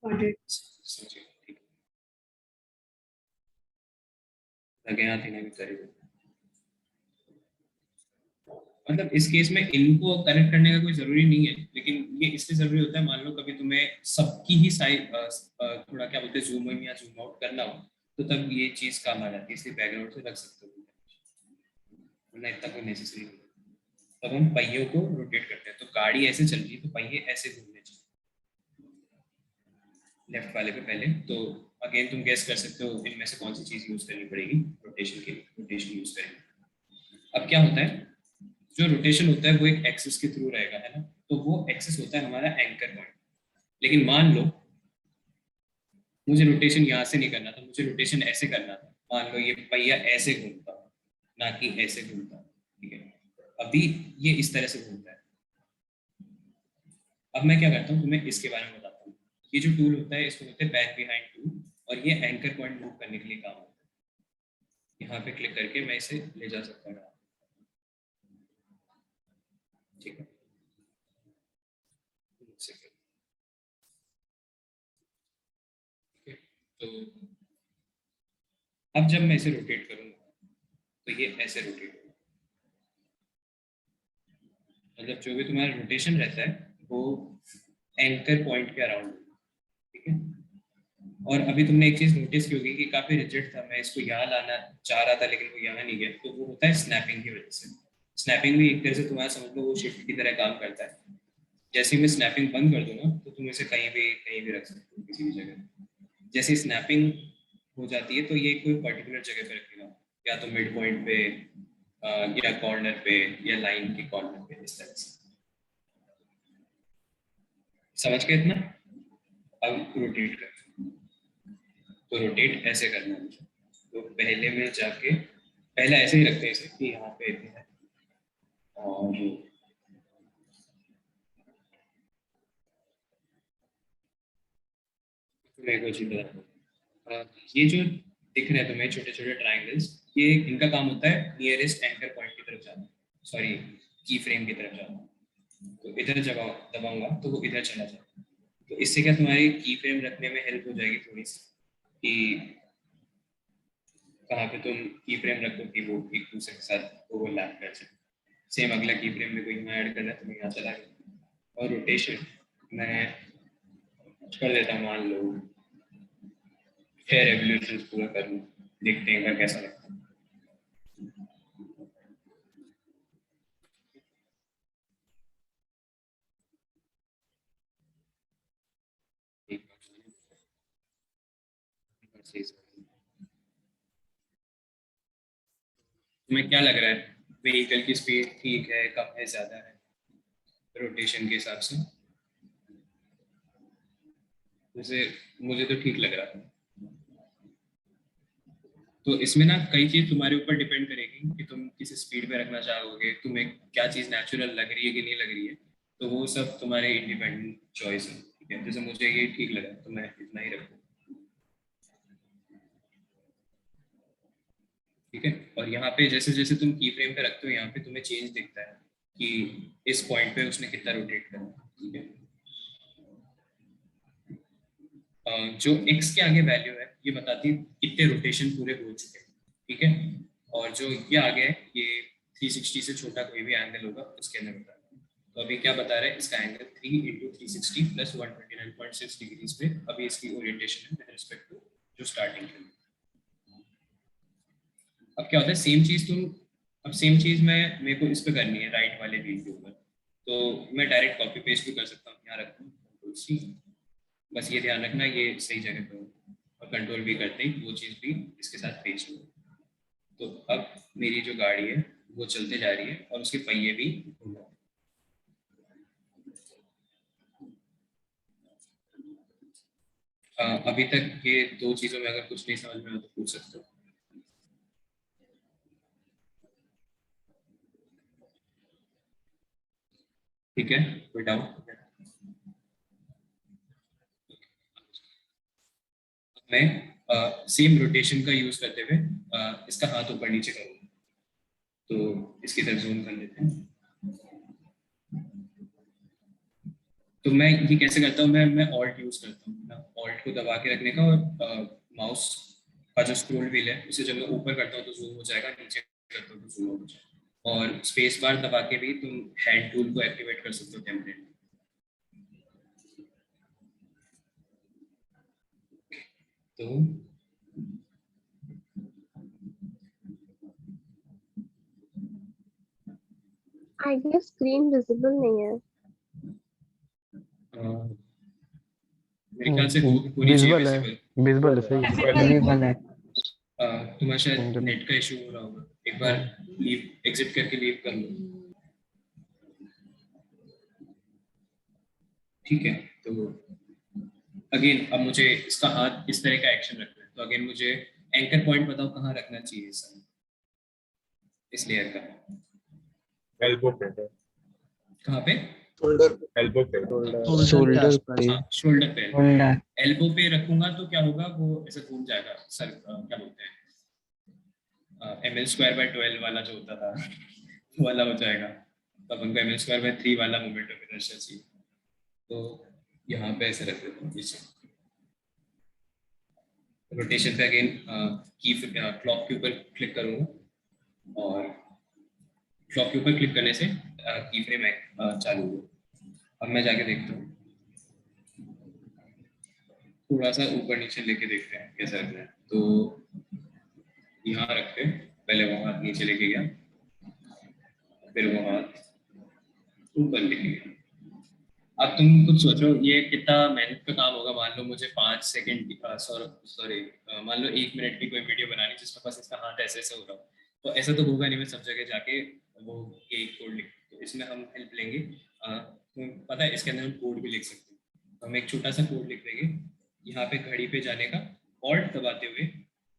समझिए, ठीक है, लगे हाथ इन्हें भी करेंगे। मतलब इस केस में इनको कनेक्ट करने का कोई जरूरी नहीं है, लेकिन ये इसलिए जरूरी होता है, मान लो कभी तुम्हें सबकी ही साइड थोड़ा क्या बोलते हैं जूम इन या जूम आउट करना हो, तो तब ये चीज काम आ जाती है, इसलिए बैकग्राउंड से रख सकते हो, वरना इतना कोई नेसेसरी नहीं है। तब हम पहियों को रोटेट करते हैं, तो गाड़ी ऐसे चल रही है तो पहिए ऐसे घूमने चाहिए, लेफ्ट वाले पे पहले। तो अगेन तुम गेस कर सकते हो इनमें से कौन सी चीज यूज करनी पड़ेगी रोटेशन के लिए, रोटेशन यूज करेंगे। अब क्या होता है, जो रोटेशन होता है वो एक एक्सिस के थ्रू रहेगा, है ना? तो वो एक्सिस होता है हमारा एंकर पॉइंट। लेकिन मान लो मुझे रोटेशन यहाँ से नहीं करना था, मुझे रोटेशन ऐसे करना था। मान लो ये पहिया ऐसे घूमता, ना कि ऐसे घूमता। ठीक है, अभी ये इस तरह से घूमता है। अब मैं क्या करता हूँ, तुम्हें इसके बारे में बताता हूँ। ये जो टूल होता है इसको बोलते हैं बैक बिहाइंड टूल, और ये एंकर पॉइंट मूव करने के लिए काम होता है। यहाँ पे क्लिक करके मैं इसे ले जा सकता हूँ। ठीक है। तो अब जब मैं इसे रोटेट करूंगा तो ये ऐसे रोटेट होगा, मतलब जो भी तुम्हारा रोटेशन रहता है वो एंकर पॉइंट के अराउंड, ठीक है। और अभी तुमने एक चीज नोटिस की होगी कि काफी रिजिड था, मैं इसको यहाँ लाना चाह रहा था लेकिन वो यहाँ नहीं गया, तो वो होता है स्नैपिंग की वजह से। स्नैपिंग भी एक तरह से तुम्हारा समझ लो वो शिफ्ट की तरह काम करता है। जैसे ही मैं स्नैपिंग बंद कर दूंगा तो तुम इसे कहीं भी रख सकते हो, किसी भी जगह। जैसे स्नैपिंग हो जाती है तो ये कोई पर्टिकुलर जगह पे रखेगा, या तो मिड पॉइंट पे या कॉर्नर पे या लाइन के कॉर्नर पे, इस तरह से। समझ के इतना? अब रोटेट कर, तो रोटेट ऐसे करना है मुझे। तो पहले में जाके पहले ऐसे ही रखते हैं इसे कि यहाँ पे है, और मेरे को चीज ये जो दिख रहे हैं तुम्हें छोटे छोटे ट्राइंगल्स, ये इनका काम होता है नियरेस्ट एंकर पॉइंट की तरफ जाना, सॉरी की फ्रेम की तरफ जाना। तो इधर जब दबाऊंगा तो वो इधर चला जाएगा। तो इससे क्या तुम्हारी की फ्रेम रखने में हेल्प हो जाएगी थोड़ी सी, कि कहाँ पे तुम की फ्रेम रखो कि वो एक दूसरे के साथ ओवरलैप कर जाए। सेम अगला की फ्रेम में कोई यहाँ ऐड करना है तो मैं यहाँ चला गया। और रोटेशन मैं कर देता हूँ, मान लो 6 रेवोल्यूशंस पूरा कर लूँ, देखते हैं कैसा लगता है। तुम्हें क्या लग रहा है, व्हीकल की स्पीड ठीक है, कम है, ज्यादा है रोटेशन के हिसाब से? जैसे मुझे तो ठीक लग रहा था। तो इसमें ना कई चीज तुम्हारे ऊपर डिपेंड करेगी कि तुम किस स्पीड पे रखना चाहोगे, तुम्हें क्या चीज नेचुरल लग रही है कि नहीं लग रही है, तो वो सब तुम्हारे इंडिपेंडेंट चॉइस है, ठीक है। जैसे मुझे ये ठीक लगा तो मैं इतना ही रखूँ, ठीक है। और यहाँ पे जैसे जैसे तुम की फ्रेम पे रखते हो यहाँ पे तुम्हें चेंज दिखता है कि इस पॉइंट पे उसने कितना रोटेट करना, ठीक है। जो x के आगे वैल्यू है ये बताती है कितने रोटेशन पूरे हो चुके हैं, ठीक है। और जो ये आगे है ये 360 से छोटा कोई भी एंगल होगा उसके अंदर बता रहा है। तो अभी क्या बता रहा है, इसका एंगल 3 × 360 + 129.6 डिग्रीज पे अभी इसकी ओरिएंटेशन है विद रिस्पेक्ट टू जो स्टार्टिंग है। अब क्या होता है, सेम चीज मेरे को इस पे करनी है राइट वाले व्हील के ऊपर, तो मैं डायरेक्ट कॉपी पेस्ट भी कर सकता हूँ, यहाँ रखता हूँ। बस ये ध्यान रखना ये सही जगह पे हो, और कंट्रोल भी करते ही वो चीज़ भी इसके साथ पेस्ट हो। तो अब मेरी जो गाड़ी है वो चलते जा रही है और उसके पहिए भी घूम रहे हैं। अभी तक ये दो चीज़ों में अगर कुछ नहीं समझ में हो तो पूछ सकते हो। ठीक है, कोई डाउट? मैं सेम रोटेशन का यूज करते हुए इसका हाथ ऊपर नीचे करूँगा, तो इसकी तरफ जूम कर लेते हैं। तो मैं ये कैसे करता हूँ, मैं ऑल्ट यूज करता हूँ ना, ऑल्ट को दबा के रखने का, और माउस का जो स्क्रॉल व्हील है उसे जब मैं ऊपर करता हूँ तो जूम हो जाएगा, नीचे करता हूँ तो जूम हो जाएगा। और स्पेस बार दबा के भी तुम हैंड टूल को एक्टिवेट कर सकते हो टेम्पलेट। तो आई गेस स्क्रीन विजिबल नहीं है। मेरे ख्याल से होनी चाहिए विजिबल है, सही विजिबल है। तुम्हारा शायद नेट का इशू हो रहा होगा, एक बार लीव एग्जिट करके लीव कर लो, ठीक है। तो अगेन अब मुझे इसका हाथ इस तरह का एक्शन रखना है, तो अगेन मुझे एंकर पॉइंट बताओ कहाँ रखना चाहिए सर इस लेयर का? एल्बो पे, कहाँ पे? एल्बो पे, शोल्डर पे। शोल्डर पे। एल्बो पे रखूंगा तो क्या होगा, वो ऐसे घूम जाएगा सर, क्या बोलते हैं ml² / 12 वाला जो होता था वो वाला हो जाएगा। तो अपन को ml²/3 वाला मोमेंट ऑफ इनर्शिया चाहिए, तो यहाँ पे ऐसे रख देता हूँ पीछे। रोटेशन पे अगेन क्लॉक के ऊपर क्लिक करूँगा और क्लॉक के ऊपर क्लिक करने से की फ्रेम चालू हुआ। अब मैं जाके देखता हूँ, थोड़ा सा ऊपर नीचे लेके देखते हैं कैसा रखना है। तो यहाँ रखते हैं, पहले वो हाथ नीचे लेके गया, फिर वो हाथ ऊपर लेके गया। अब तुम कुछ सोचो ये कितना मेहनत का काम होगा। मान लो मुझे 5 सेकंड मान लो 1 मिनट की कोई वीडियो बनानी जिसमें बस इसका हाथ ऐसे ऐसे हो रहा हो, तो ऐसा तो होगा नहीं मैं सब जगह जाके वो एक कोड लिख। तो इसमें हम हेल्प लेंगे, तुम्हें पता है इसके अंदर हम कोड भी लिख सकते हैं। तो हम एक छोटा सा कोड लिख देंगे, यहाँ पे घड़ी पे जाने का, ऑल्ट दबाते हुए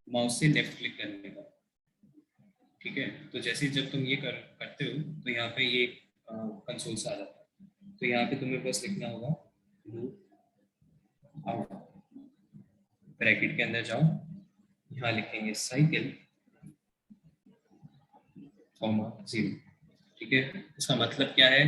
माउस से लेफ्ट क्लिक करने का, ठीक है। तो जैसे जब तुम ये करते हो तो यहाँ पे ये कंसोल से आ जाता है। तो यहाँ पे तुम्हें बस लिखना होगा लूप आउट, ब्रैकेट के अंदर जाओ, यहाँ लिखेंगे साइकिल कॉमा 0, ठीक है। इसका मतलब क्या है,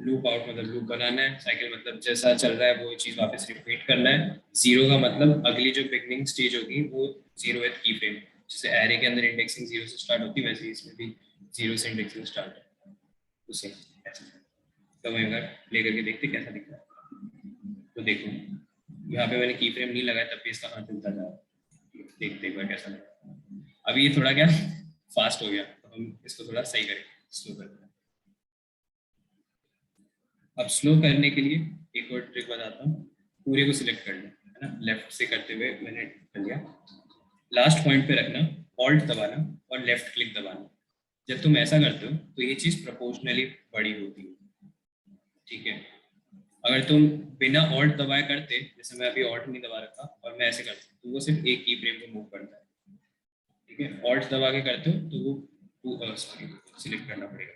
लूप आउट मतलब लूप बनाना है, साइकिल मतलब जैसा चल रहा है वो चीज वापस रिपीट करना है, 0 का मतलब अगली जो बिगनिंग स्टेज होगी वो 0th की फ्रेम। जैसे एरे के अंदर इंडेक्सिंग 0 से स्टार्ट होती है, वैसे इसमें भी 0 से इंडेक्सिंग स्टार्ट है उसे। तो मैं एक बार प्ले करके देखते कैसा दिख रहा है। तो देखो यहाँ पे मैंने की फ्रेम नहीं लगाया, तब भी इसका हाथ चलता जा रहा है। देखते एक बार कैसा लग रहा है। अभी ये थोड़ा क्या फास्ट हो गया, तो हम इसको थोड़ा सही करेंगे, स्लो करते हैं। अब स्लो करने के लिए एक और ट्रिक बताता हूँ। पूरे को सिलेक्ट कर लो, है ना, लेफ्ट से करते हुए मैंने कर लिया। लास्ट पॉइंट पे रखना, ऑल्ट दबाना और लेफ्ट क्लिक दबाना। जब तुम ऐसा करते हो तो ये चीज प्रोपोर्शनली बड़ी होती है, ठीक है। अगर तुम बिना ऑल्ट दबाए करते, जैसे मैं अभी ऑल्ट नहीं दबा रखा और मैं ऐसे करता हूँ, तो वो सिर्फ एक की फ्रेम को मूव करता है, ठीक है। ऑल्ट दबा के करते हो तो वो सिलेक्ट करना पड़ेगा।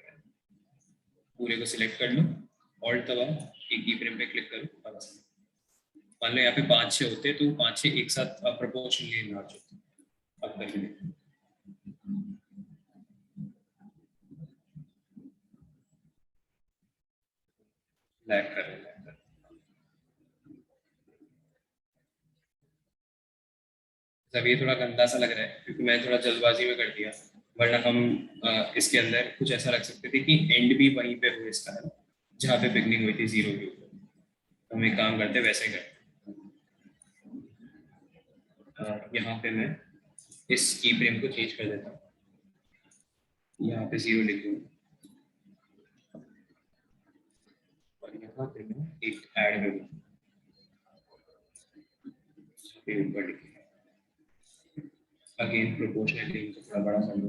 पूरे को सिलेक्ट कर लो, ऑल्ट दबाओ, एक की फ्रेम पे क्लिक करो। मान लो यहाँ पे 5-6 होते तो 5-6 एक साथ प्रोपोर्शनली लार्ज होते। अब करके देखो, लैग कर रहे हैं। अब ये थोड़ा गंदा सा लग रहा है क्योंकि मैं थोड़ा जल्दबाजी में कर दिया, वरना हम इसके अंदर कुछ ऐसा रख सकते थे कि एंड भी वहीं पे हो इसका, है ना, जहाँ पे बिगनिंग हुई थी 0 के ऊपर। तो हम एक काम करते वैसे ही करते। यहाँ पे मैं इस की फ्रेम को चेंज कर देता हूँ, यहाँ पे 0 लिख दूँ और यहाँ पे मैं एक ऐड कर दूँ, ऊपर लिख अगेन प्रोपोर्शनली इनको थोड़ा बड़ा कर लो।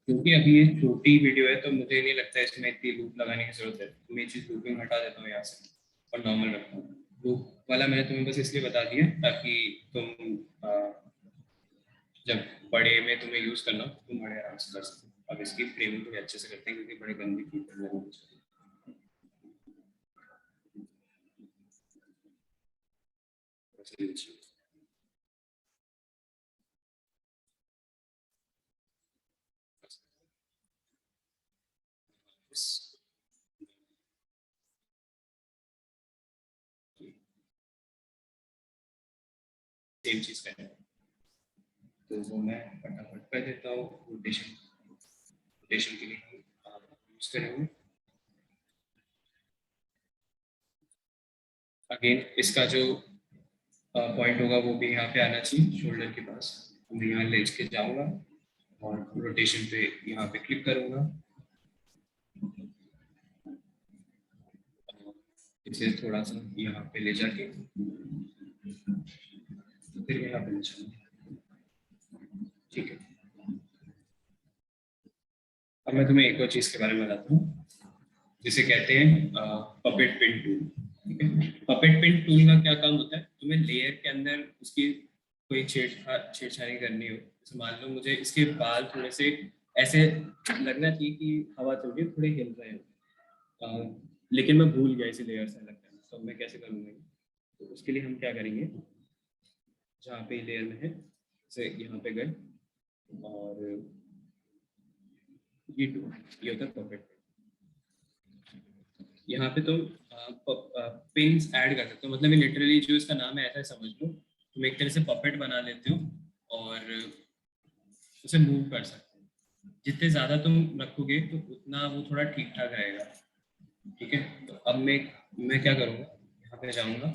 क्योंकि अभी ये छोटी वीडियो है तो मुझे नहीं लगता इसमें इतनी लूप लगाने की जरूरत है, तो मैं चीज लूपिंग हटा देता हूँ यहाँ से और नॉर्मल रखता हूँ। लूप वाला मैंने तुम्हें बस इसलिए बता दिया ताकि तुम जब बड़े में तुम्हें यूज करना हो तुम बड़े आराम से कर सको। अब इसकी फ्रेमिंग थोड़ी अच्छे से करते हैं क्योंकि बड़े गंदी की सेम चीज करें, तो वो मैं फटाफट कर देता हूँ। रोटेशन के लिए यूज करेंगे। अगेन इसका जो पॉइंट होगा वो भी यहाँ पे आना चाहिए, शोल्डर के पास। मैं यहाँ ले के जाऊंगा और रोटेशन पे यहाँ पे क्लिक करूंगा, इसे थोड़ा सा यहाँ पे ले जाके फिर यहाँ पे ले जाऊंगा, ठीक है। अब मैं तुम्हें एक और चीज के बारे में बताता हूँ जिसे कहते हैं पपेट पिन टूल, ठीक है। पपेट पिन टूल का क्या काम होता है, तुम्हें लेयर के अंदर उसकी कोई छेड़छाड़ी करनी हो, जैसे मान लो मुझे इसके बाल थोड़े से ऐसे लगना चाहिए कि हवा चल रही है, थोड़े हिल रहे हैं, लेकिन मैं भूल गया इसे लेयर से अलग करना, तो मैं कैसे करूँगा? तो उसके लिए हम क्या करेंगे, जहाँ पे लेयर में है जैसे यहाँ पे गए और ये होता है पपेट। यहाँ पे तुम पिन्स ऐड कर सकते हो, मतलब ये लिटरली जो इसका नाम है ऐसा समझ लो, तुम एक तरह से पपेट बना लेते हो और उसे मूव कर सकते हो। जितने ज़्यादा तुम रखोगे तो उतना वो थोड़ा ठीक ठाक रहेगा। ठीक है, तो अब मैं क्या करूँगा, यहाँ पे जाऊँगा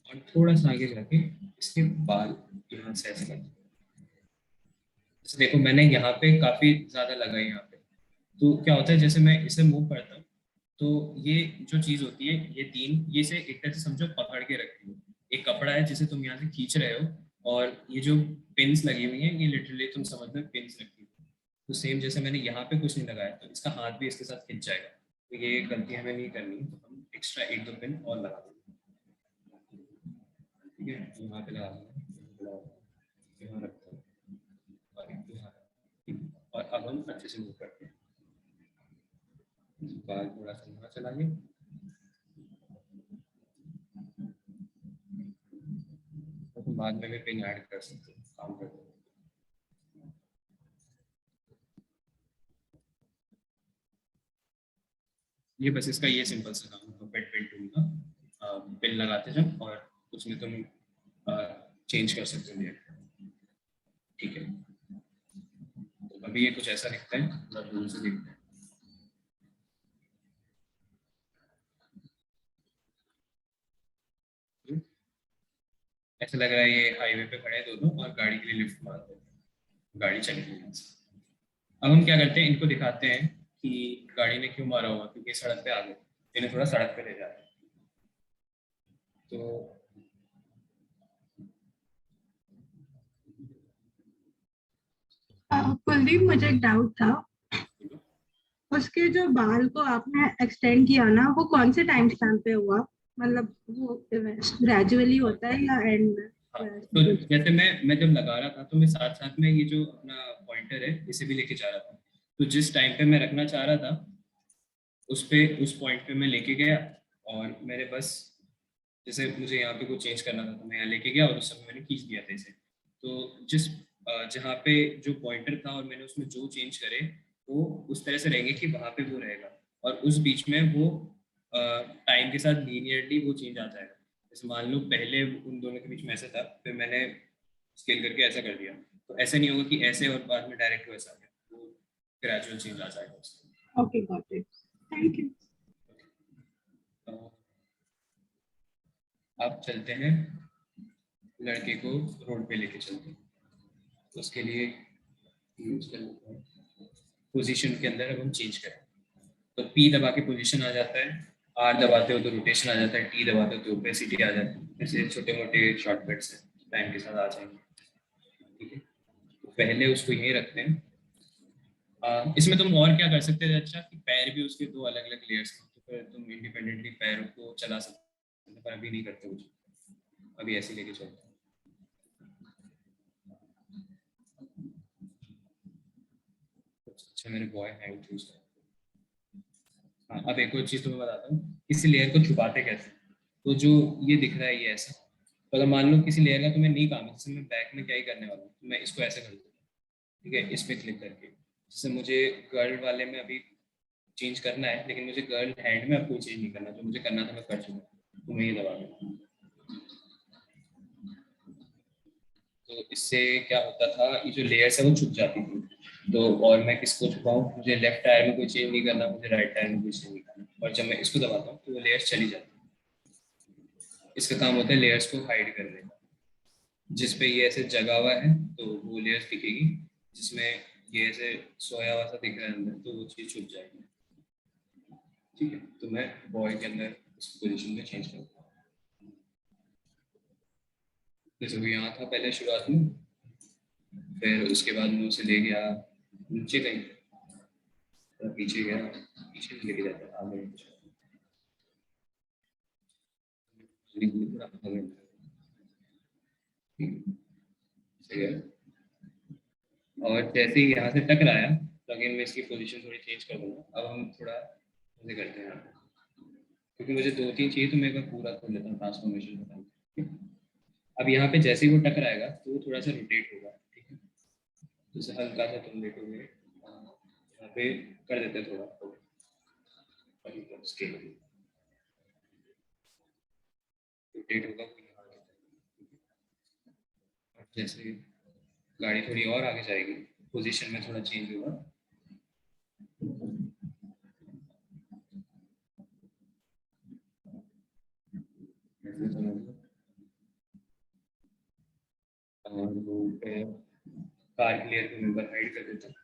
और थोड़ा सा आगे जाके इसके बाल यहाँ से ऐसे कर, देखो मैंने यहाँ पे काफ़ी ज़्यादा लगा है यहाँ पे, तो क्या होता है जैसे मैं इसे मूव करता हूँ तो ये जो चीज़ होती है, ये तीन, ये से एक तरह से समझो पकड़ के रखती है। एक कपड़ा है जिसे तुम यहाँ से खींच रहे हो और ये जो पिन्स लगी हुई हैं ये लिटरली तुम समझ लो पिन्स रखी है। तो सेम जैसे मैंने यहाँ पे कुछ नहीं लगाया तो इसका हाथ भी इसके साथ खिंच जाएगा, तो ये गलती हमें नहीं करनी है, तो हम एक्स्ट्रा एक दो पिन और लगा देंगे। ठीक है, यहाँ पे लगा देंगे, यहाँ रखते हैं और यहाँ, और अब हम अच्छे से मूव करते हैं। बाल थोड़ा सा यहाँ चला गया, तो बाद में भी पिन ऐड कर सकते हैं, काम करते हैं। ये बस इसका ये सिंपल सा काम है पेट पेंट टूल का, पिन लगाते जाओ और उसमें तुम चेंज कर सकते हो लेयर। ठीक है, तो अभी ये कुछ ऐसा दिखता है, थोड़ा दूर से दिखता है। ऐसा लग रहा है ये हाईवे पे खड़े हैं दोनों और गाड़ी के लिए लिफ्ट मारते हैं, गाड़ी चली गई। अब हम क्या करते हैं, इनको दिखाते हैं कि गाड़ी ने क्यों मारा होगा, क्योंकि सड़क पे आ गए, इन्हें थोड़ा सड़क पे ले जा रहे हैं। तो कुलदीप, मुझे एक डाउट था, उसके जो बाल को आपने एक्सटेंड किया ना, वो कौन से टाइम स्टैम्प पे हुआ? मतलब वो ग्रेजुअली होता है या एंड में? हाँ, तो जैसे मैं जब लगा रहा था तो मैं साथ साथ में ये जो अपना पॉइंटर है इसे भी लेके जा रहा था, तो जिस टाइम पे मैं रखना चाह रहा था उस पॉइंट पे मैं लेके गया और मेरे बस जैसे मुझे यहाँ पे कुछ चेंज करना था तो मैं यहाँ लेके गया और उस समय मैंने खींच दिया था इसे। तो जिस जहाँ पे जो पॉइंटर था और मैंने उसमें जो चेंज करे वो उस तरह से रहेंगे कि वहाँ पे वो रहेगा, और उस बीच में वो टाइम के साथ लीनियरली वो चेंज आ जाएगा। जैसे मान लो पहले उन दोनों के बीच में ऐसा था, फिर मैंने स्केल करके ऐसा कर दिया, तो ऐसा नहीं होगा कि ऐसे और बाद में डायरेक्ट वैसा आ गया, वो ग्रेजुअल चेंज आ जाएगा उसका। Okay, got it, thank you. अब चलते हैं लड़के को रोड पे लेके चलते हैं, तो उसके लिए पोजीशन के अंदर अब हम चेंज करें, तो पी दबा के पोजीशन आ जाता है, आर दबाते हो तो रोटेशन आ जाता है, टी दबाते हो तो ओपेसिटी आ जाती है। ऐसे छोटे मोटे शॉर्टकट्स हैं, टाइम के साथ आ जाएंगे। ठीक है, तो पहले उसको यही रखते हैं। इसमें तुम और क्या कर सकते हैं, अच्छा कि पैर भी उसके दो अलग अलग लेयर्स हैं, तो फिर तुम इंडिपेंडेंटली पैरों को चला सकते हो, पर अभी नहीं करते कुछ, अभी ऐसे लेके चलते हैं। अच्छा मेरे बॉय हैंग चूज कर। हाँ, अब एक और चीज़ तुम्हें बताता हूँ, किसी लेयर को छुपाते कैसे। तो जो ये दिख रहा है ये ऐसा, तो अगर मान लो किसी लेयर का तुम्हें नहीं काम है, जैसे मैं बैक में क्या ही करने वाला हूँ, तो मैं इसको ऐसे कर दूँ। ठीक है, इस पे क्लिक करके, जैसे मुझे गर्ल वाले में अभी चेंज करना है, लेकिन मुझे गर्ल हैंड में अब कोई चेंज नहीं करना, जो मुझे करना था मैं कर चुका, तो मैं ये दबा दूँ। तो इससे क्या होता था, ये जो लेयर्स है वो छुप जाती थी। तो और मैं किसको छुपाऊँ, मुझे लेफ्ट टायर में कोई चेंज नहीं करना, मुझे राइट टायर में कोई चेंज नहीं करना, और जब मैं इसको दबाता हूँ तो वो लेयर्स चली जाती है। इसका काम होता है लेयर्स को हाइड करने का। जिस पे ये ऐसे जगा हुआ है तो वो लेयर्स दिखेगी, जिसमें ये ऐसे सोया हुआ सा दिख रहा है अंदर तो वो चीज़ छुप जाएगी। ठीक है, तो मैं बॉय के अंदर इस पोजीशन में चेंज करता हूँ। जैसे वो यहाँ था पहले शुरुआत में, फिर उसके बाद मैं उसे ले गया नीचे कहीं, तो पीछे गया, पीछे लेके जाता आगे। सही है। और जैसे ही यहाँ से टकराया तो अगेन मैं इसकी पोजीशन थोड़ी चेंज कर दूंगा। अब हम थोड़ा ऐसे करते हैं, क्योंकि मुझे 2-3 चाहिए तो मैं एक बार पूरा कर लेता हूँ ट्रांसफॉर्मेशन बताऊँ। अब यहाँ पे जैसे ही वो टकराएगा तो वो थोड़ा सा रोटेट होगा, ठीक है। तो इसे हल्का सा तुम देखोगे यहाँ पे कर देते हैं थोड़ा स्केल, रोटेट होगा वो यहाँ आ जाता है। और जैसे गाड़ी थोड़ी और आगे जाएगी, पोजीशन में थोड़ा चेंज होगा। ऐसे समझ लो। और वो कार क्लियर को मैं हाइड कर देता हूँ।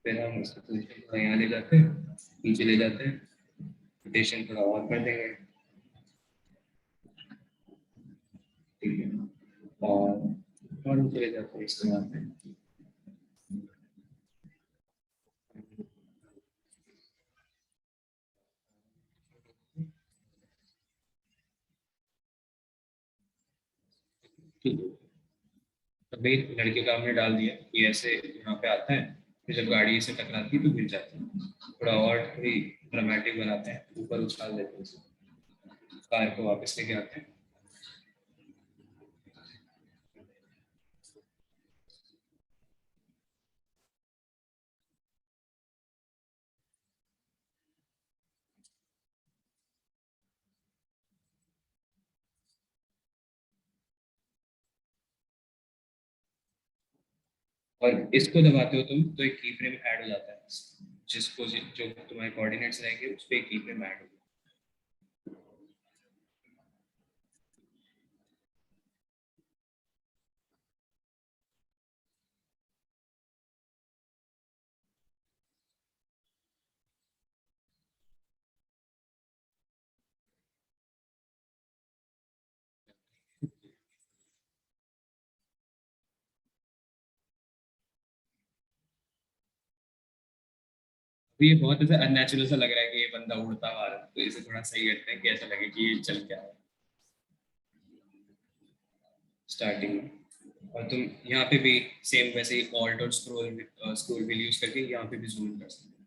फिर हम उसको पोजीशन थोड़ा यहाँ ले जाते हैं, नीचे ले जाते हैं, रोटेशन थोड़ा और कर देंगे, ठीक है। और नीचे ले जाते हैं इस तरह से। ठीक है, तभी लड़के का हमने डाल दिया कि ऐसे यहाँ पे आता है, फिर जब गाड़ी से टकराती है तो गिर जाता है। थोड़ा और थोड़ी ड्रामेटिक बनाते हैं, ऊपर उछाल देते हैं उसे, कार को वापस लेके आते हैं। और इसको दबाते हो तुम तो एक की फ्रेम ऐड हो जाता है, जिसको जो तुम्हारे कोऑर्डिनेट्स रहेंगे उस पर एक की फ्रेम ऐड होगा। तो ये बहुत ऐसा अननेचुरल सा लग रहा है कि ये बंदा उड़ता हुआ आ रहा है, तो इसे थोड़ा सही करते हैं कि ऐसा लगे कि ये चल क्या है स्टार्टिंग में। और तुम यहाँ पे भी सेम वैसे ही ऑल्ट और स्क्रोल व्हील यूज करके यहाँ पे भी जूम कर सकते हो।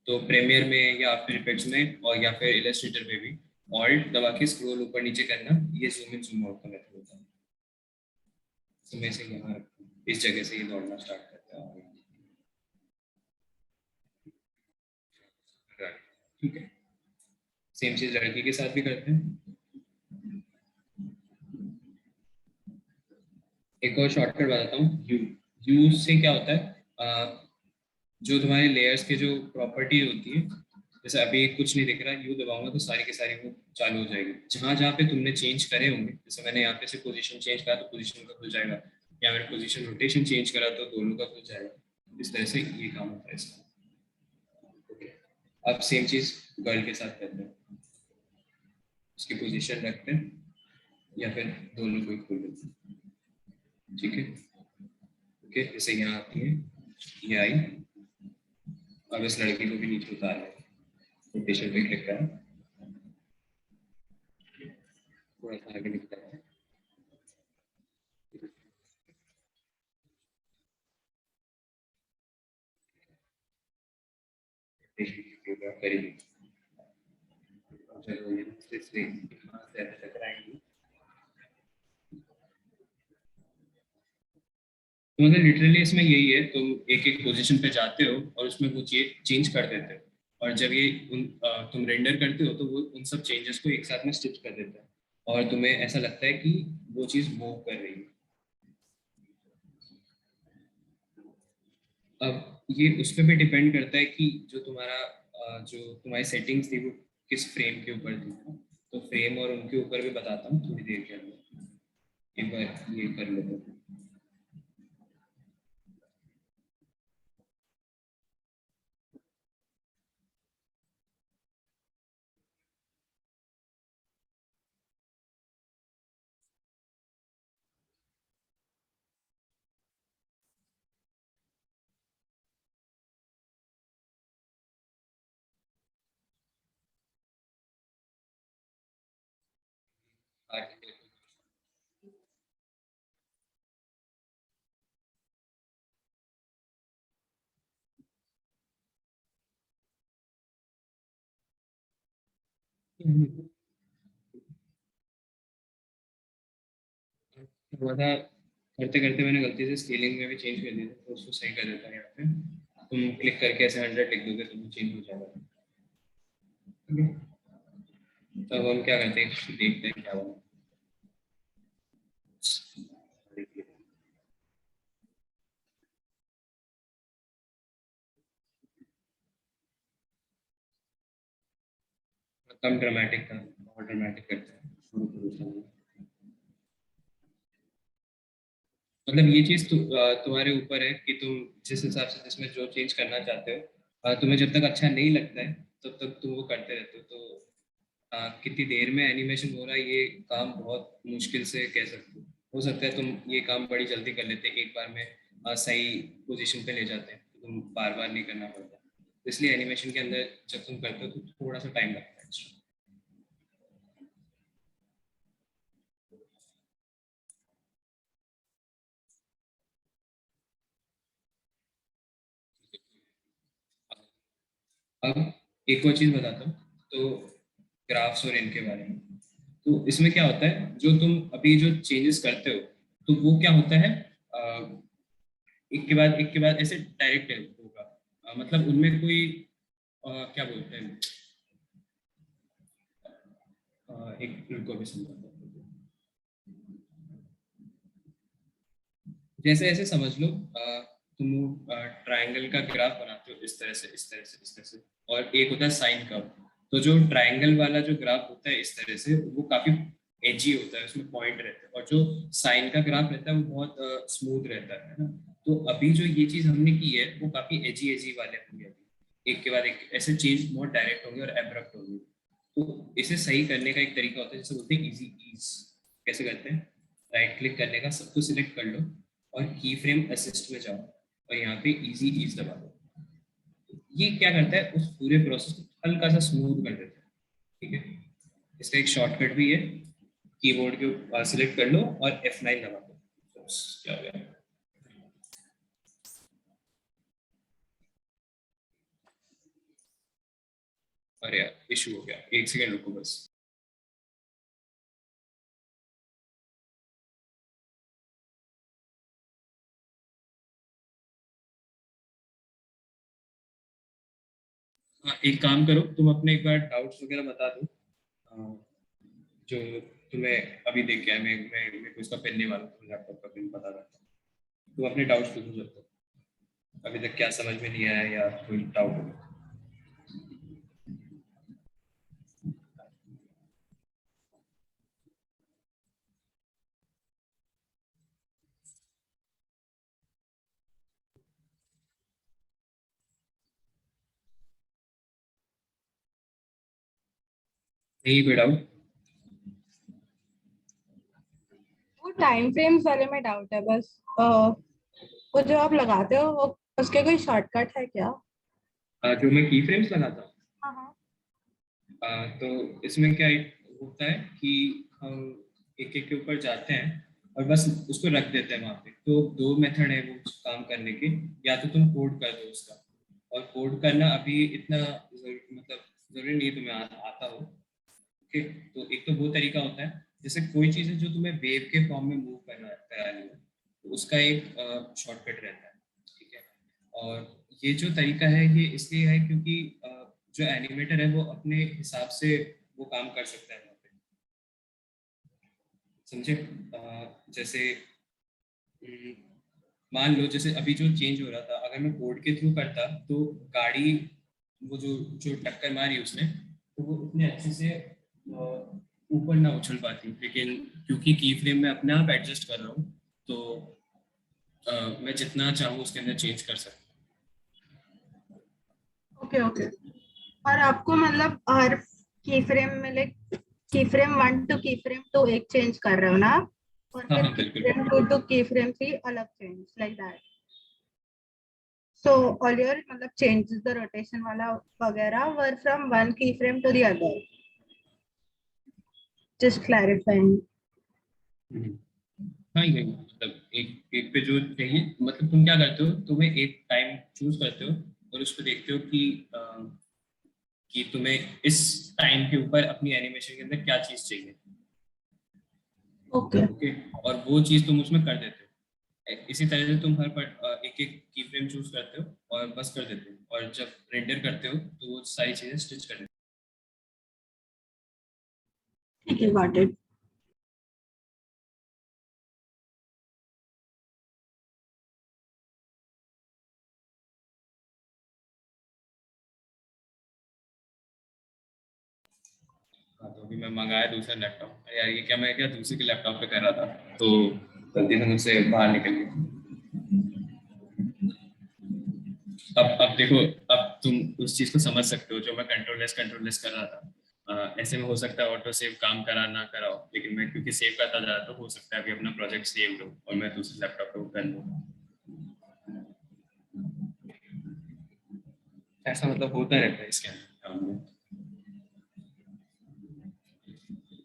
तो प्रीमियर में या आफ्टर इफेक्ट्स में और या फिर इलस्ट्रेटर में भी ऑल्ट दबा के स्क्रोल ऊपर नीचे करना, ये जूम इन जूम आउट का मेथड होता है। तो मैं इसे यहाँ रखता हूँ, इस जगह से ही दौड़ना स्टार्ट करता है। ठीक है, सेम चीज लड़की के साथ भी करते हैं। एक और शॉर्टकट बताता हूँ, यू। यू से क्या होता है, जो तुम्हारे लेयर्स के जो प्रॉपर्टी होती है, जैसे अभी कुछ नहीं दिख रहा, यू दबाऊंगा तो सारी के सारी वो चालू हो जाएगी। जहाँ जहाँ पे तुमने चेंज करे होंगे, जैसे मैंने यहाँ पे से पोजीशन चेंज करा तो पोजीशन का खुल जाएगा, या मैंने पोजीशन रोटेशन चेंज करा तो दोनों का खुल जाएगा। इस तरह से ये काम होता है इसका। ओके, अब सेम चीज गर्ल के साथ करते हैं, उसकी पोजीशन रखते हैं या फिर दोनों को ही खोल देते हैं, ठीक है। ओके, जैसे यहाँ आती है, ये आई, अब इस लड़की को भी नीचे उतार है, रोटेशन पे क्लिक करें, थोड़ा सा आगे निकला है, करीब चलो ये से यहाँ से ऐसे टकराएंगी। तो मतलब लिटरली इसमें यही है, तुम एक एक पोजीशन पे जाते हो और उसमें वो चेंज कर देते हो, और जब ये तुम रेंडर करते हो तो वो उन सब चेंजेस को एक साथ में स्टिच कर देता है, और तुम्हें ऐसा लगता है कि वो चीज मूव कर रही है। अब ये उस पर भी डिपेंड करता है कि जो तुम्हारा जो तुम्हारी सेटिंग्स थी वो किस फ्रेम के ऊपर थी। तो फ्रेम और उनके ऊपर भी बताता हूँ थोड़ी देर के अंदर, एक बार ये कर लेते हैं। हुआ था, करते करते मैंने गलती से स्केलिंग में भी चेंज कर दिया था, तो उसको सही कर देता है। यहाँ पे तुम क्लिक करके ऐसे 100 लिख दोगे तो वो चेंज हो जाएगा। तो अब हम क्या करते हैं, देखते हैं क्या हुआ। कम ड्रामेटिक था, बहुत ड्रामेटिक करते हैं शुरू से। मतलब ये चीज तुम्हारे ऊपर है कि तुम जिस हिसाब से जिसमें जो चेंज करना चाहते हो, तुम्हें जब तक अच्छा नहीं लगता है तब तक तुम वो करते रहते हो। तो कितनी देर में एनिमेशन हो रहा है ये काम बहुत मुश्किल से कह सकते हो सकता है तुम ये काम बड़ी जल्दी कर लेते एक बार में, सही पोजीशन पे ले जाते हैं, तो तुम बार बार नहीं करना पड़ता। तो इसलिए एनिमेशन के अंदर जब तुम करते हो तो थोड़ा सा टाइम लगता है। अब एक और चीज बताता हूँ, तो ग्राफ्स और इनके बारे में। तो इसमें क्या होता है, जो तुम अभी जो चेंजेस करते हो तो वो क्या होता है, एक के बाद ऐसे डायरेक्ट होगा। मतलब उनमें कोई क्या बोलते हैं, एक रुको अभी समझाता हूँ। जैसे ऐसे समझ लो, तुम ट्रायंगल का ग्राफ बनाते हो इस तरह से, इस तरह से, इस तरह से, और एक होता है साइन का। तो जो ट्रायंगल वाला जो ग्राफ होता है इस तरह से, वो काफी एजी होता है, उसमें पॉइंट रहते हैं, और जो साइन का ग्राफ रहता है वो बहुत स्मूथ रहता है ना। तो अभी जो ये चीज हमने की है वो काफी एजी एजी वाले होंगे, अभी एक के बाद एक ऐसे चेंज बहुत डायरेक्ट होंगे और एब्रप्ट होंगे। तो इसे सही करने का एक तरीका होता है जिसे बोलते हैं इजी ईज। कैसे करते हैं, राइट क्लिक करने का, सबको सिलेक्ट कर लो और की फ्रेम असिस्ट में जाओ और यहाँ पे इजी ईज दबा दो। ये क्या करता है, उस पूरे प्रोसेस को हल्का सा स्मूथ कर देता है। ठीक है, इसका एक शॉर्टकट भी है, कीबोर्ड के ऊपर सिलेक्ट कर लो और F9 दबा दो। क्या हो गया, अरे यार इशू हो गया, एक सेकंड रुको बस। हाँ, एक काम करो, तुम अपने एक बार डाउट्स वगैरह बता दो, जो तुम्हें अभी देख के मैं मेरे को इसका पेन नहीं मालूम, तो लैपटॉप का पिन पता रहता। तुम अपने डाउट्स पूछो जब तक, अभी तक क्या समझ में नहीं आया या कोई डाउट हो। नहीं कोई डाउट? वो टाइम फ्रेम्स वाले में डाउट है बस। वो जो आप लगाते हो वो उसके कोई शॉर्टकट है क्या? जो मैं की फ्रेम्स लगाता हूँ, हाँ हाँ। तो इसमें क्या होता है कि हम एक एक के ऊपर जाते हैं और बस उसको रख देते हैं वहाँ पे। तो दो मेथड है वो काम करने के, या तो तुम कोड कर दो उसका, और कोड करना अभी इतना मतलब जरूरी नहीं तुम्हें आता हो। ओके, तो एक तो वो तरीका होता है, जैसे कोई चीज़ है जो तुम्हें वेव के फॉर्म में मूव करानी है, तो उसका एक शॉर्टकट रहता है। ठीक है, और ये जो तरीका है ये इसलिए है क्योंकि जो एनिमेटर है वो अपने हिसाब से वो काम कर सकता है वहाँ पे, समझे? जैसे मान लो जैसे अभी जो चेंज हो रहा था, अगर मैं कोड के थ्रू करता तो गाड़ी वो जो जो टक्कर मारी उसने, तो वो उतने अच्छे से ऊपर ना उछल पाती, लेकिन क्योंकि की फ्रेम में अपने आप एडजस्ट कर रहा हूँ तो मैं जितना चाहूँ उसके अंदर चेंज कर सकता हूँ। Okay okay. और आपको मतलब हर की फ्रेम में लाइक की फ्रेम 1 to की फ्रेम 2 एक चेंज कर रहे हो ना, और हाँ फिर हाँ की बिल्कुल। फ्रेम 2 to की फ्रेम 3 अलग change like that. So all your मतलब चेंजेस द रोटेशन वाला वगैरह वर फ्रॉम वन की frame to the other. just clarifying. हाँ ये मतलब एक एक पे जो चाहिए, मतलब तुम क्या करते हो, तुम्हें एक टाइम चूज करते हो और उस पर देखते हो कि तुम्हें इस टाइम के ऊपर अपनी एनिमेशन के अंदर क्या चीज चाहिए। Okay. ओके, और वो चीज तुम उसमें कर देते हो। इसी तरह से तुम हर पर एक एक की फ्रेम चूज करते हो और बस कर देते हो, और जब रेंडर करते हो तो वो सारी चीजें स्टिच कर देते हो। ठीक है, got it. हाँ, तो अभी मैं मंगाया दूसरा लैपटॉप। यार ये क्या, मैं क्या दूसरे के लैपटॉप पे कर रहा था, तो गलती से मुझसे बाहर निकल गई। अब देखो, अब तुम उस चीज को समझ सकते हो जो मैं कंट्रोल लेस कर रहा था। ऐसे में हो सकता है ऑटो सेव काम करा ना कराओ, लेकिन मैं क्योंकि सेव करता जा रहा था, तो हो सकता है अभी अपना प्रोजेक्ट सेव लो और मैं दूसरे लैपटॉप पे वो कर लूँ। ऐसा मतलब होता रहता है इसके अंदर।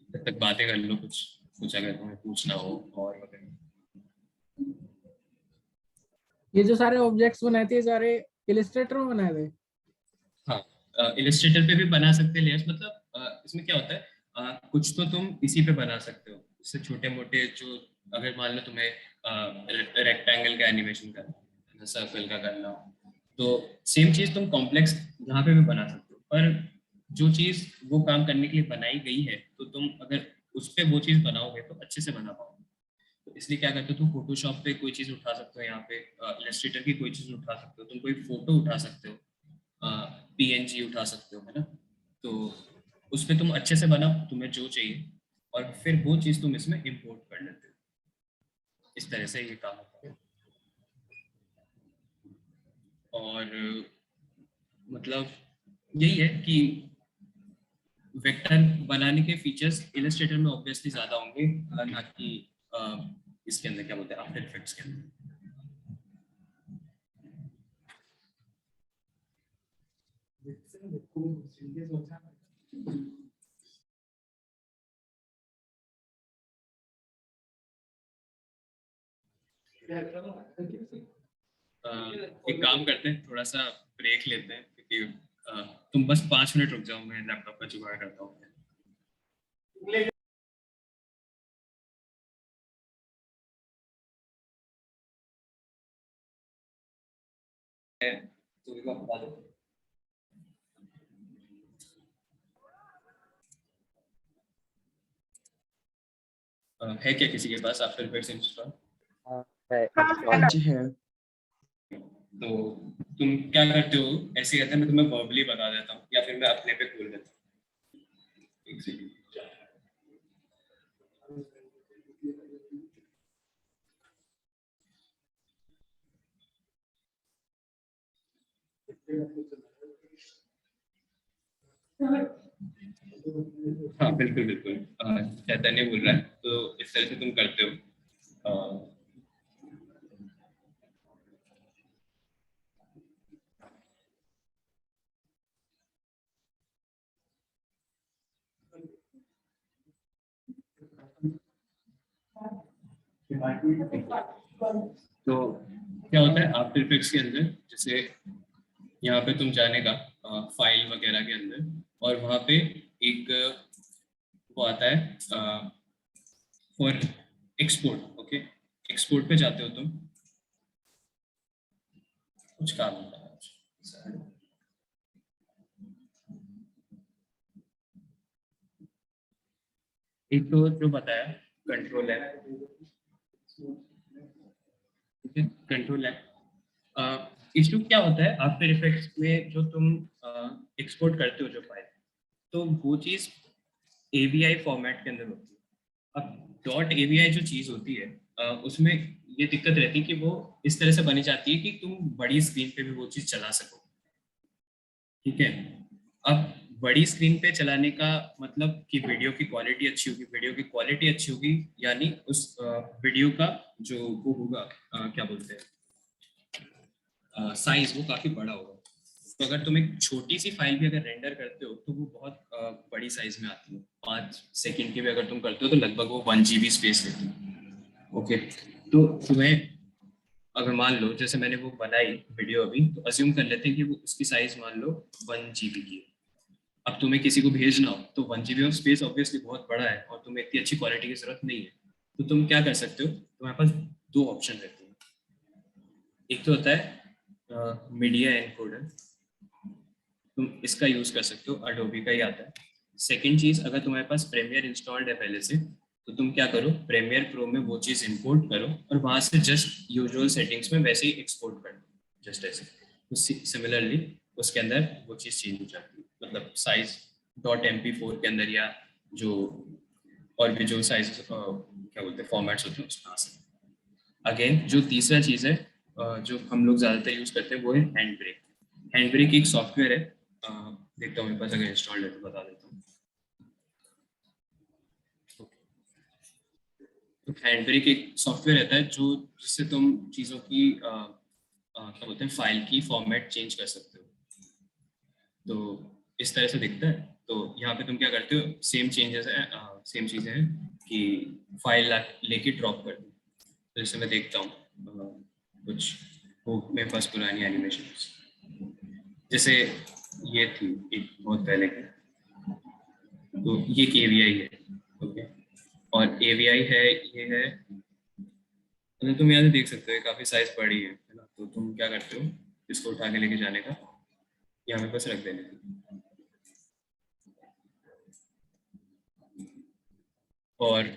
जब तक बातें कर लो, कुछ अगर तुम्हें पूछना हो और वगैरह। ये जो सारे ऑब्जेक्ट्स बनाए थे, ये सारे इलस्ट्रेटर में बनाए थे? हाँ, इलस्ट्रेटर पे भी बना सकते हैं लेयर्स। मतलब इसमें क्या होता है, कुछ तो तुम इसी पे बना सकते हो, इससे छोटे मोटे जो, अगर मान लो तुम्हें रेक्टेंगल का एनिमेशन करना है, सर्कल का करना हो, तो सेम चीज तुम कॉम्प्लेक्स यहाँ पे भी बना सकते हो। पर जो चीज वो काम करने के लिए बनाई गई है, तो तुम अगर उस पे वो चीज बनाओगे तो अच्छे से बना पाओगे। तो इसलिए क्या करते हो, तुम फोटोशॉप पे कोई चीज उठा सकते हो, यहाँ पे इलस्ट्रेटर की कोई चीज उठा सकते हो, तुम कोई फोटो उठा सकते हो, PNG उठा सकते हो, है ना। तो उस पे तुम अच्छे से बनाओ तुम्हें जो चाहिए, और फिर वो चीज तुम इसमें इंपोर्ट कर लेते हो। इस तरह से ये काम होता है। और मतलब यही है कि वेक्टर बनाने के फीचर्स इलस्ट्रेटर में ऑब्वियसली ज्यादा होंगे, ना कि इसके अंदर क्या बोलते हैं, आफ्टर इफेक्ट्स के अंदर। एक काम करते हैं, थोड़ा सा ब्रेक लेते हैं, क्योंकि तुम बस 5 मिनट रुक जाओ, मैं लैपटॉप का जुगाड़ करता हूँ। तो बता दो है क्या किसी के पास आफ्टर इफेक्ट्स इंस्टॉल? हाँ है तो तुम क्या करते हो, ऐसे कहते हैं, मैं तुम्हें वर्बली बता देता हूँ, या फिर मैं अपने पे खोल देता हूँ। एक सेकंड। हाँ बिल्कुल बिल्कुल, चैतन्य बोल रहा है। तो इस तरह से तुम करते हो। तो क्या होता है आफ्टर इफेक्ट्स के अंदर, जैसे यहाँ पे तुम जाने का फाइल वगैरह के अंदर, और वहाँ पे एक वो आता है फॉर एक्सपोर्ट। ओके, एक्सपोर्ट पे जाते हो तुम, कुछ काम होता है। एक तो जो बताया कंट्रोल है, कंट्रोल है। इशू क्या होता है आफ्टर इफेक्ट्स में, जो तुम एक्सपोर्ट करते हो जो फाइल, तो वो चीज AVI फॉर्मेट के अंदर होती है। अब .avi जो चीज होती है, उसमें ये दिक्कत रहती है कि वो इस तरह से बनी जाती है कि तुम बड़ी स्क्रीन पे भी वो चीज चला सको। ठीक है, अब बड़ी स्क्रीन पे चलाने का मतलब कि वीडियो की क्वालिटी अच्छी होगी, वीडियो की क्वालिटी अच्छी होगी, यानी उस वीडियो का जो वो होगा, क्या बोलते हैं, साइज, वो काफी बड़ा होगा। तो अगर तुम एक छोटी सी फाइल भी अगर रेंडर करते हो तो वो बहुत बड़ी साइज में आती है। 5 सेकंड की भी अगर तुम करते हो तो लगभग वो 1 GB स्पेस लेती है। ओके, तो तुम्हें अगर मान लो जैसे मैंने वो बनाई वीडियो अभी, तो अज्यूम कर लेते हैं कि वो उसकी साइज मान लो 1 GB की है। अब तुम्हें किसी को भेजना हो तो 1 GB ऑफ स्पेस ऑब्वियसली बहुत बड़ा है और तुम्हें इतनी अच्छी क्वालिटी की जरूरत नहीं है, तो तुम क्या कर सकते हो, तुम्हारे पास 2 ऑप्शन रहते हैं। एक तो होता है मीडिया एनकोडर, तुम इसका यूज कर सकते हो, अडोबी का ही आता है। सेकंड चीज, अगर तुम्हारे पास प्रीमियर इंस्टॉल्ड है पहले से, तो तुम क्या करो, प्रीमियर प्रो में वो चीज इंपोर्ट करो और वहां से जस्ट यूजुअल सेटिंग्स में वैसे ही एक्सपोर्ट कर दो, जस्ट ऐसे। तो सिमिलरली उसके अंदर वो चीज चेंज हो जाती है, मतलब साइज .mp4 के अंदर या जो और भी जो साइज क्या बोलते हैं फॉर्मेट्स होते हैं उसमें आ सकते हैं। अगेन जो तीसरा चीज है जो हम लोग ज्यादातर यूज करते हैं वो है हैंड ब्रेक। हैंड ब्रेक एक सॉफ्टवेयर है, देखता हूँ मेरे पास अगर इंस्टॉल्ड है तो बता देता हूँ। तो हैंड ब्रेक एक सॉफ्टवेयर रहता है जो जिससे तुम चीज़ों की क्या बोलते हैं फाइल की फॉर्मेट चेंज कर सकते हो। तो इस तरह से दिखता है। तो यहाँ पे तुम क्या करते हो, सेम चेंजेस है, सेम चीज़ें हैं कि फाइल लेके ड्रॉप कर दो। तो जैसे मैं देखता हूँ कुछ वो मेरे पास पुरानी एनिमेशन, जैसे ये थी एक बहुत पहले की, तो ये AVI है, ओके, और AVI है, ये है, तो तुम यहाँ से देख सकते हो काफी साइज बड़ी है ना। तो तुम क्या करते हो, इसको उठा के लेके जाने का, यहाँ पे बस रख देने का, और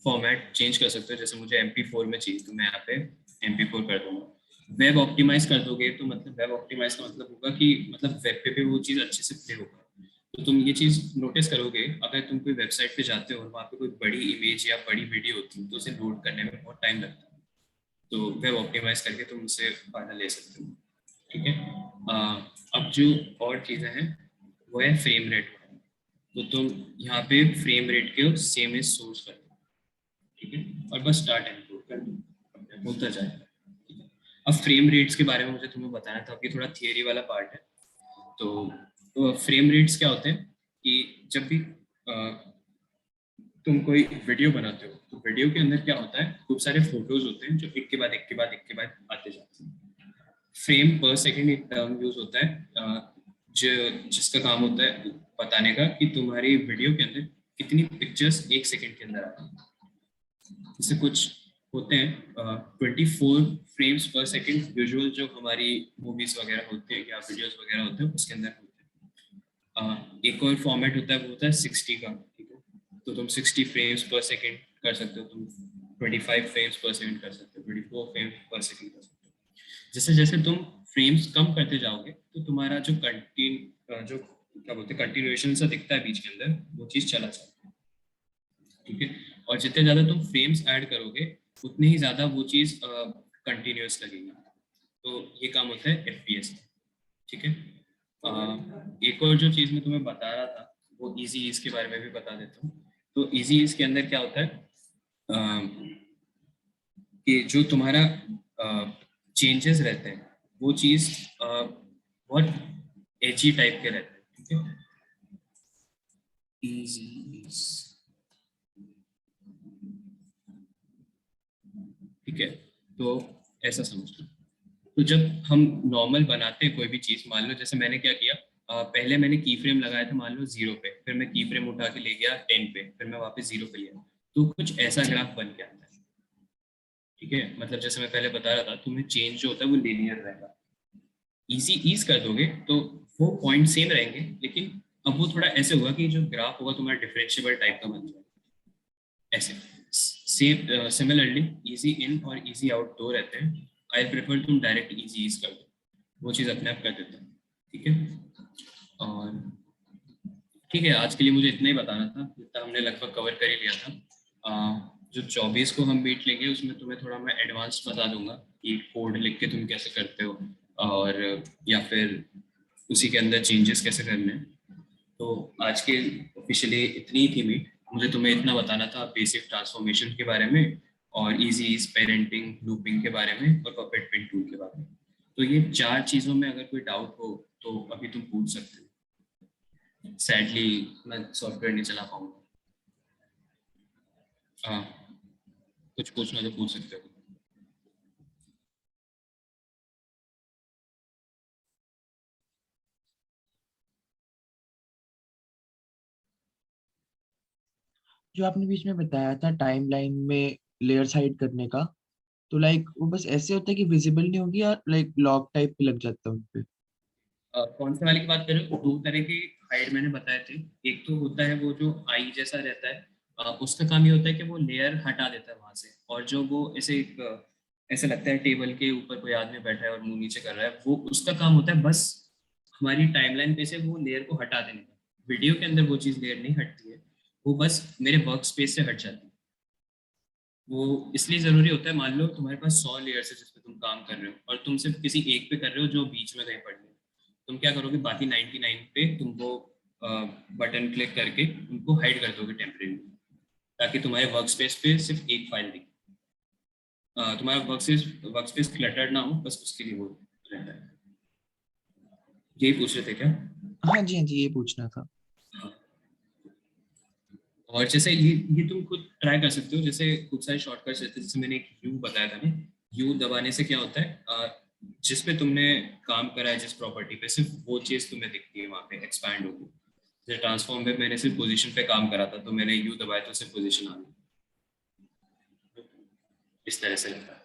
फॉर्मेट चेंज कर सकते हो। जैसे मुझे MP4 में चाहिए तो मैं यहाँ पे MP4 कर दूंगा। वेब ऑप्टिमाइज कर दोगे तो मतलब वेब ऑप्टिमाइज का मतलब होगा कि मतलब वेब पे भी वो चीज़ अच्छे से प्ले होगा। तो तुम ये चीज़ नोटिस करोगे, अगर तुम कोई वेबसाइट पे जाते हो और वहाँ पे कोई बड़ी इमेज या बड़ी वीडियो होती है तो उसे लोड करने में बहुत टाइम लगता है। तो वेब ऑप्टिमाइज करके तुम उससे फायदा ले सकते हो, ठीक है। अब जो और चीज़ें हैं वो है फ्रेम रेट। तो तुम यहाँ पे फ्रेम रेट के सेम एज सोर्स कर दो, ठीक है, और बस स्टार्ट एंड कर दो, होता जाएगा। अब फ्रेम रेट्स के बारे में मुझे तुम्हें बताना था, अभी थोड़ा थियरी वाला पार्ट है। तो फ्रेम रेट्स क्या होते हैं कि जब भी तुम कोई वीडियो बनाते हो तो वीडियो के अंदर क्या होता है, खूब सारे फोटोज होते हैं जो एक के बाद एक के बाद एक के बाद आते जाते हैं। फ्रेम पर सेकेंड एक टर्म यूज होता है जिसका काम होता है बताने का कि तुम्हारी वीडियो के अंदर कितनी पिक्चर्स 1 सेकेंड के अंदर आती हैं। जैसे कुछ होते हैं 24 फ्रेम्स पर सेकेंड यूजुअल जो हमारी मूवीज वगैरह होती है या वीडियोस वगैरह होते हैं उसके अंदर होते हैं। एक और फॉर्मेट होता है वो होता है 60 का, ठीक है। तो तुम 60 फ्रेम्स पर सेकेंड कर सकते हो, तुम 25 फ्रेम्स पर सेकेंड कर सकते हो, 24 फ्रेम्स पर सेकेंड कर सकते हो। जैसे जैसे तुम फ्रेम्स कम करते जाओगे तो तुम्हारा जो जो क्या बोलते हैं कंटिन्यूएशन सा दिखता है बीच के अंदर, वो चीज चला जाता है, ठीक है। और जितने ज्यादा तुम फ्रेम्स ऐड करोगे उतनी ही ज्यादा वो चीज कंटिन्यूअस लगेगी। तो ये काम होता है FPS, ठीक है। एक और जो चीज मैं तुम्हें बता रहा था वो इजी ईज के बारे में भी बता देता हूँ। तो इजी ईज के अंदर क्या होता है कि जो तुम्हारा चेंजेस रहते हैं वो चीज बहुत एजी टाइप के रहते हैं, ठीक है। इजी ईज, ठीक है। तो ऐसा समझो, तो जब हम नॉर्मल बनाते हैं कोई भी चीज, मान लो जैसे मैंने क्या किया, पहले मैंने की फ्रेम लगाया था मान लो 0 पे, फिर मैं की फ्रेम उठा के ले गया 10 पे, फिर मैं वापस 0 पे लिया, तो कुछ ऐसा ग्राफ बन के आता है, ठीक है। मतलब जैसे मैं पहले बता रहा था, तुम्हें चेंज जो होता है वो लीनियर रहेगा। इजी ईज कर दोगे तो वो पॉइंट सेम रहेंगे, लेकिन अब वो थोड़ा ऐसे होगा कि जो ग्राफ होगा तुम्हारा डिफरेंशिएबल टाइप का बन जाएगा ऐसे। सेम सिमिलरली इजी इन और इजी आउट दो रहते हैं। आई प्रेफर तुम डायरेक्ट इजी ईज कर दो, वो चीज़ अपने आप कर देता है, ठीक है। और ठीक है, आज के लिए मुझे इतना ही बताना था, जितना हमने लगभग कवर कर ही लिया था। जो 24 को हम बीट लेंगे उसमें तुम्हें थोड़ा मैं एडवांस बता दूंगा कि कोड लिख के तुम कैसे करते हो और या फिर उसी के अंदर चेंजेस कैसे करने हैं। तो आज के ऑफिशियली इतनी थी मीट, मुझे तुम्हें इतना बताना था बेसिक ट्रांसफॉर्मेशन के बारे में और इजी ईज पेरेंटिंग लूपिंग के बारे में और पपेट प्रिंट टूल के बारे में। तो ये 4 चीज़ों में अगर कोई डाउट हो तो तो अभी तुम पूछ सकते हो। सैडली मैं सॉफ्टवेयर नहीं चला पाऊंगा। हाँ, कुछ पूछना तो पूछ सकते हो। जो आपने बीच में बताया था टाइमलाइन में लेयर्स हाइड करने का, तो लाइक वो बस ऐसे होता है कि विजिबल नहीं होगी या लाइक लॉक टाइप पे लग जाता है उनपे? कौन से वाले की बात कर रहे हो? दो तरह के हाइड मैंने बताए थे। एक तो होता है वो जो आई जैसा रहता है, उसका काम ये होता है कि वो लेयर हटा देता है वहां से, और जो वो ऐसे ऐसे लगता है टेबल के ऊपर कोई आदमी बैठा है और मुंह नीचे कर रहा है, वो उसका काम होता है बस हमारी टाइमलाइन पे से वो लेयर को हटा देने का। वीडियो के अंदर वो चीज़ लेयर नहीं हटती है, वो बस मेरे वर्क स्पेस से हट जाती है। वो इसलिए जरूरी होता है, मान लो तुम्हारे पास 100 लेयर्स है जिस पे तुम काम कर रहे हो और तुम सिर्फ किसी एक पे कर रहे हो जो बीच में कहीं पड़ गए, तुम क्या करोगे? बाकी 99 पे तुमको बटन क्लिक करके उनको हाइड कर दोगे टेम्परेरी, ताकि तुम्हारे वर्क स्पेस पे सिर्फ एक फाइल दिखे। तुम्हारा वर्क स्पेस क्लटर्ड ना हो, बस उसके लिए वो रहता है। यही पूछ रहे थे क्या? हाँ जी, हाँ जी, ये पूछना था। हाँ। और जैसे ये तुम खुद ट्राई कर सकते हो, जैसे खूब सारे शॉर्टकट्स रहते हैं। जैसे मैंने एक यू बताया था ना, यू दबाने से क्या होता है, जिस पे तुमने काम करा है, जिस प्रॉपर्टी पे, सिर्फ वो चीज तुम्हें दिखती है, वहां पे एक्सपैंड होगी। जैसे ट्रांसफॉर्म पे मैंने सिर्फ पोजीशन पे काम करा था, तो मैंने यू दबाया तो सिर्फ पोजीशन आ गई। इस तरह से लगता है।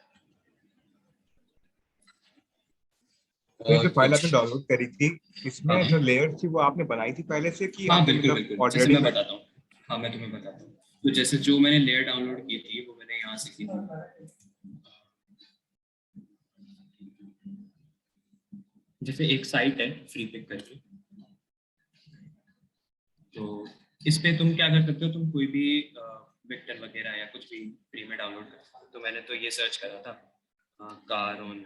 तो जो फाइल कुछ- आपने डाउनलोड करी थी, इसमें हाँ जो लेयर थी वो आपने बनाई थी पहले से कि हाँ, आपने बिल्कुल मतलब बिल्कुल, जैसे ऑलरेडी? मैं बताता हूँ। हाँ, मैं तुम्हें बताता हूँ। तो जैसे जो मैंने लेयर डाउनलोड की थी वो मैंने यहाँ से की थी। जैसे एक साइट है फ्री पिक करके, तो इस पे तुम क्या कर सकते हो? तुम कोई भी वेक्टर वगैरह या कुछ भी फ्री में डाउनलोड कर सकते हो। तो मैंने तो ये सर्च करा था, car on.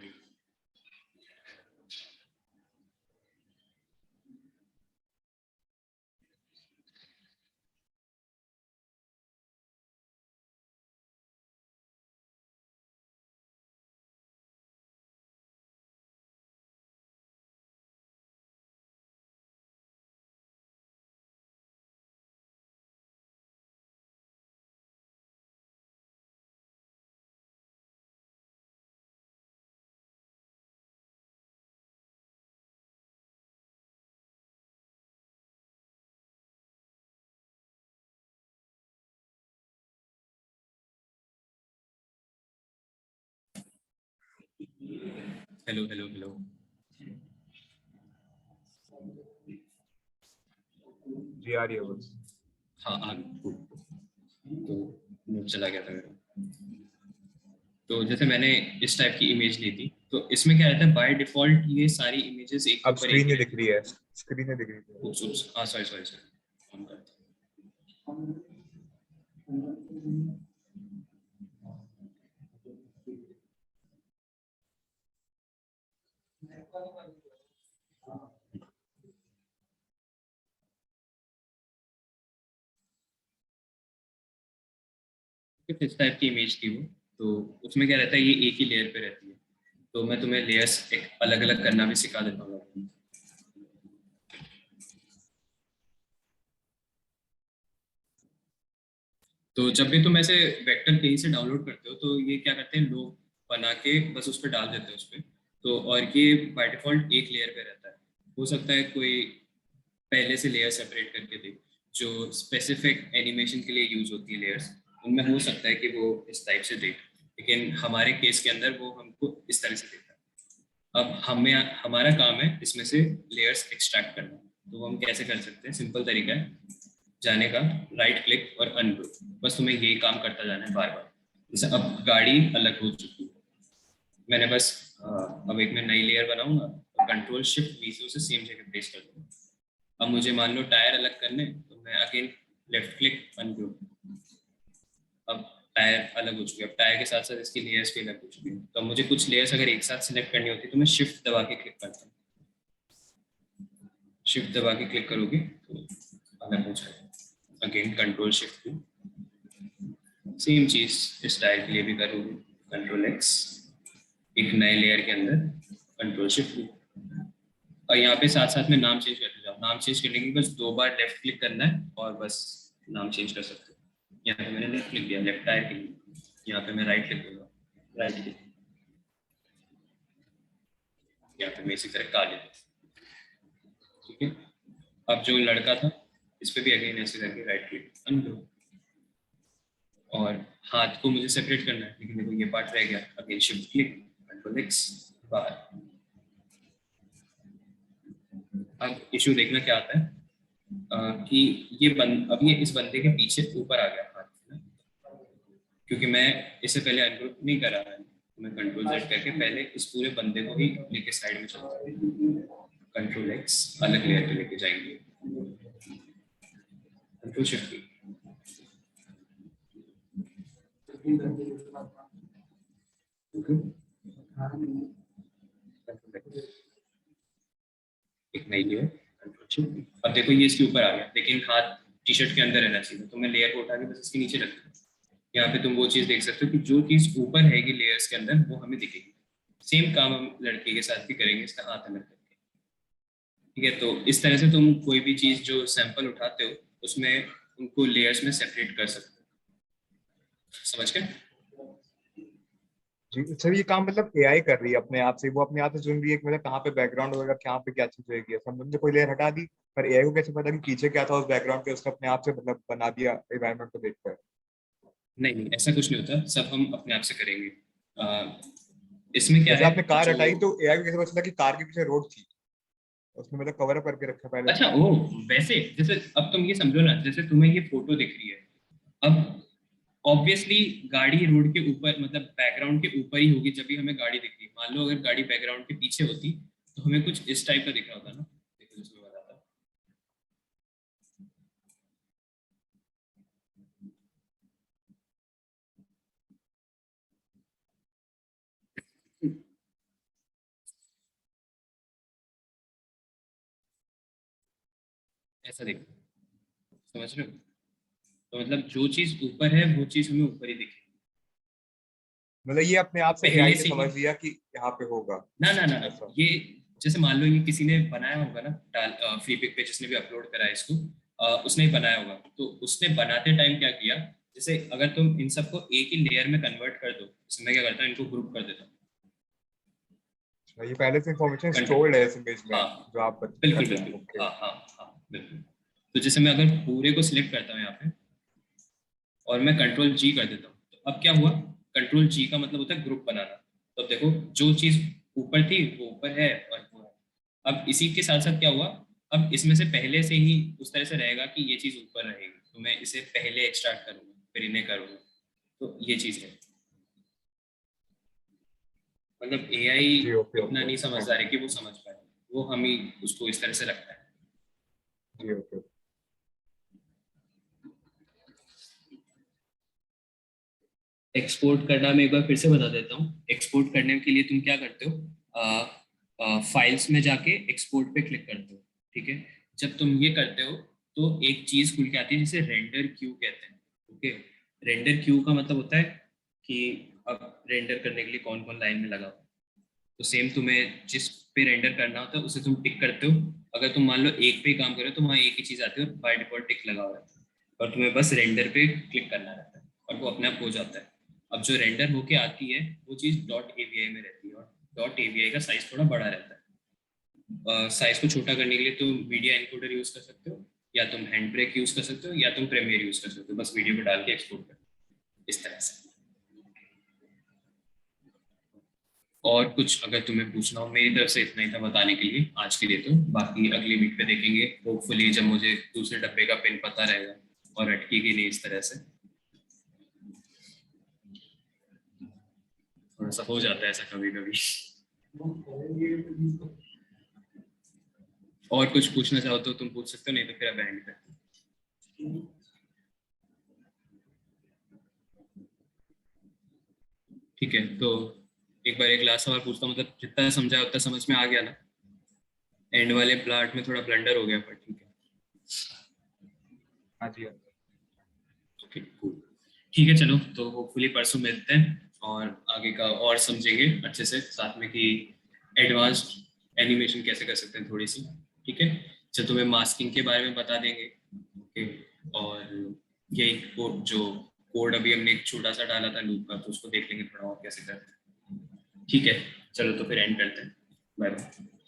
Hello hello hello. जी आ रही है बस। हाँ, आ गई। तो नोट चला गया था मेरा। तो जैसे मैंने इस टाइप की इमेज ली थी, तो इसमें क्या रहता है, बाय डिफॉल्ट ये सारी इमेजेस एक के अब ऊपर स्क्रीन एक नहीं ही दिख रही है, स्क्रीन नहीं दिख रही है। रहती है। हाँ, सॉरी सॉरी सॉरी, ऑन करता हूँ। इस टाइप की इमेज थी वो। तो उसमें क्या रहता है, ये एक ही लेयर पे रहती है। तो मैं तुम्हें लेयर्स एक अलग अलग करना भी सिखा देता हूँ। तो जब भी तुम ऐसे वेक्टर कहीं से डाउनलोड करते हो, तो ये क्या करते हैं लोग, बना के बस उस पर डाल देते हैं उस पर। तो और ये बाय डिफॉल्ट एक लेयर पे रहता है। हो सकता है कोई पहले से लेयर सेपरेट करके दे, जो स्पेसिफिक एनिमेशन के लिए यूज होती है लेयर्स, उनमें हो सकता है कि वो इस टाइप से दे, लेकिन हमारे केस के अंदर वो हमको इस तरह से देता है। अब हमें हमारा काम है इसमें से लेयर्स एक्सट्रैक्ट करना। तो हम कैसे कर सकते हैं? सिंपल तरीका है जाने का, राइट क्लिक और अनग्रुप। बस तुम्हें यही काम करता जाना है बार बार। जैसे अब गाड़ी अलग हो चुकी है, मैंने बस अब एक मैं नई लेयर बनाऊंगा और कंट्रोल शिफ्ट वी से उसे सेम जगह प्लेस कर दूंगा। अब मुझे मान लो टायर अलग करने, तो मैं अगेन लेफ्ट क्लिक अनग्रुप। अब टायर अलग हो चुके हैं, अब टायर के साथ साथ इसकी लेयर्स भी अलग हो चुकी हैं। तो अब मुझे कुछ लेयर्स अगर एक साथ सिलेक्ट करनी होती है तो मैं शिफ्ट दबा के क्लिक करता हूँ। शिफ्ट दबा के क्लिक करोगे तो अलग हो जाएगा। Again control shift two, same चीज इस टायर के लिए भी करोगे, कंट्रोल एक्स, एक नए लेयर के अंदर कंट्रोल शिफ्ट टू। और यहाँ पे साथ साथ में नाम चेंज करते जाओ। नाम चेंज करने के बस 2 बार लेफ्ट क्लिक करना है और बस नाम चेंज कर सकते हो। यहाँ पे मैंने लेफ्ट क्लिक किया, लेफ्ट आया क्लिक, यहाँ पे मैं राइट क्लिक करूँगा, राइट क्लिक, यहाँ पे मैं इसी तरह काले, ठीक है। अब जो लड़का था इस पे भी अगेन ऐसे करके राइट क्लिक, अनडू, और हाथ को मुझे सेपरेट करना है, लेकिन देखो ये पार्ट रह गया, again shift click, control x, बाहर। अब इशू देखना क्या आता है कि ये अब ये इस बंदे के पीछे ऊपर आ गया हाथ, क्योंकि मैं इससे पहले अनग्रुप नहीं कर रहा है, मैं कंट्रोल जेड करके पहले इस पूरे बंदे को ही लेके साइड में चलता हूँ, कंट्रोल एक्स अलग लेयर पे लेके जाएंगे, कंट्रोल शिफ्ट, एक नई लेयर, कंट्रोल शिफ्ट। अब देखो ये इसके ऊपर आ गया, लेकिन हाथ टी शर्ट के अंदर रहना चाहिए, तो मैं लेयर को उठा के बस इसके नीचे रख दूँ। यहाँ पे तुम वो चीज देख सकते हो कि जो चीज ऊपर रहेगी लेयर्स के अंदर वो हमें दिखेगी। सेम काम हम लड़के के साथ भी करेंगे, इसका हाथ अलग करके, ठीक है। तो इस तरह से तुम कोई भी चीज जो सैंपल उठाते हो उसमें उनको लेयर्स में सेपरेट कर सकते हो, समझ गए? जी सर, ये काम मतलब एआई कर रही है अपने आप से, वो अपने आप से चुन रही है कि मतलब कहाँ पे बैकग्राउंड होगा, कहाँ पे क्या चीज रहेगी। समझ कोई लेयर हटा दी, पर एआई को कैसे पता कि पीछे क्या था उस बैकग्राउंड के, उसने अपने आप से मतलब बना दिया एनवायरनमेंट को देखकर। नहीं, ऐसा कुछ नहीं होता, सब हम अपने आप से करेंगे। इसमें क्या जैसे है, आपने कार जो... हटाई तो एआई को कैसे पता चला कि कार के पीछे रोड थी, उसने मतलब कवर अप करके रखा पहले। अच्छा, ओ वैसे जैसे अब तुम ये समझो ना, जैसे तुम्हें ये फोटो दिख रही है, अब ऑब्वियसली गाड़ी रोड के ऊपर मतलब बैकग्राउंड के ऊपर ही होगी जब भी हमें गाड़ी दिख रही है। मान लो अगर गाड़ी बैकग्राउंड के पीछे होती तो हमें कुछ इस टाइप का दिख रहा होता ना, देखो जैसे मैं बताता हूँ। ऐसा देखो, समझ रहे हो? तो मतलब जो चीज ऊपर है वो चीज हमें ऊपर ही दिखेगी, मतलब ये अपने आप से पहले एआई ने से ही। समझ लिया कि यहाँ पे होगा। ना ना ना ना, ऐसा। ये जैसे मान लो ये किसी ने बनाया होगा ना, फ्री पिक पे जिसने भी अपलोड करा है इसको, उसने ही बनाया होगा। तो उसने बनाते टाइम क्या किया, जैसे अगर तुम इन सबको एक ही लेयर में कन्वर्ट कर दो, जैसे मैं क्या करता हूँ, इनको ग्रुप कर देता हूँ। ये पहले से इंफॉर्मेशन Control. स्टोर्ड है इस इमेज में, हाँ, जो आप बिल्कुल कर रहे हैं। बिल्कुल, ओके। हाँ हाँ हाँ बिल्कुल। तो जैसे मैं अगर पूरे को सिलेक्ट करता हूँ यहाँ पे और मैं कंट्रोल जी कर देता हूँ, तो अब क्या हुआ, कंट्रोल जी का मतलब होता है ग्रुप बनाना। तो अब देखो जो चीज ऊपर थी वो ऊपर है और वो है। अब इसी के साथ साथ क्या हुआ, अब इसमें से पहले से ही उस तरह से रहेगा कि ये चीज ऊपर रहेगी, तो मैं इसे पहले एक्सट्रैक्ट करूंगा फिर इन्हें करूंगा, तो ये चीज है। मतलब एआई जी ओके इतना ओके। नहीं समझदार है कि वो समझ पाए, वो हम ही उसको इस तरह से लगता है। जी ओके। एक्सपोर्ट करना मैं एक बार फिर से बता देता हूँ। एक्सपोर्ट करने के लिए तुम क्या करते हो, फाइल्स में जाके एक्सपोर्ट पे क्लिक करते हो, ठीक है। जब तुम ये करते हो तो एक चीज खुल के आती है जिसे रेंडर क्यू कहते हैं, ओके। रेंडर क्यू का मतलब होता है कि अब रेंडर करने के लिए कौन कौन लाइन में लगा हो। तो सेम तुम्हें जिस पे रेंडर करना होता है उसे तुम टिक करते हो। अगर तुम मान लो एक पे ही काम करो तो वहाँ एक ही चीज आती है और बाय डिफॉल्ट टिक लगा हुआ रहता है, और तुम्हें बस रेंडर पे क्लिक करना रहता है और वो अपने आप हो जाता है। अब जो रेंडर होके आती है वो चीज डॉट एवीआई में रहती है, और डॉट एवीआई का साइज थोड़ा बड़ा रहता है। साइज को छोटा करने के लिए तुम मीडिया एनकोडर यूज कर सकते हो, या तुम हैंड ब्रेक यूज कर सकते हो, या तुम प्रीमियर यूज कर सकते हो, बस वीडियो को डाल के एक्सपोर्ट कर इस तरह से। और कुछ अगर तुम्हें पूछना हो, मेरी तरफ से इतना ही था बताने के लिए आज के लिए। तो बाकी अगली वीक पे देखेंगे, होपफुली जब मुझे दूसरे डब्बे का पिन पता रहेगा और अटकेगी नहीं इस तरह से। थोड़ा सा हो जाता है ऐसा कभी कभी। और कुछ पूछना चाहो तो तुम पूछ सकते हो, नहीं तो फिर अब एंड करते हैं। ठीक है, तो एक बार एक लास्ट सवाल पूछता हूँ, मतलब जितना समझा उतना समझ में आ गया ना? एंड वाले प्लाट में थोड़ा ब्लंडर हो गया पर ठीक है। हाँ जी। ओके कूल, ठीक है। चलो तो होपफुली परसों मिलते हैं और आगे का और समझेंगे अच्छे से साथ में कि एनिमेशन कैसे कर सकते हैं थोड़ी सी, ठीक है। चल तुम्हें मास्किंग के बारे में बता देंगे, ओके। और यही कोड जो कोड अभी हमने एक छोटा सा डाला था लूप का, तो उसको देख लेंगे थोड़ा और कैसे करते हैं, ठीक है। चलो तो फिर एंड करते हैं, बाय बाय।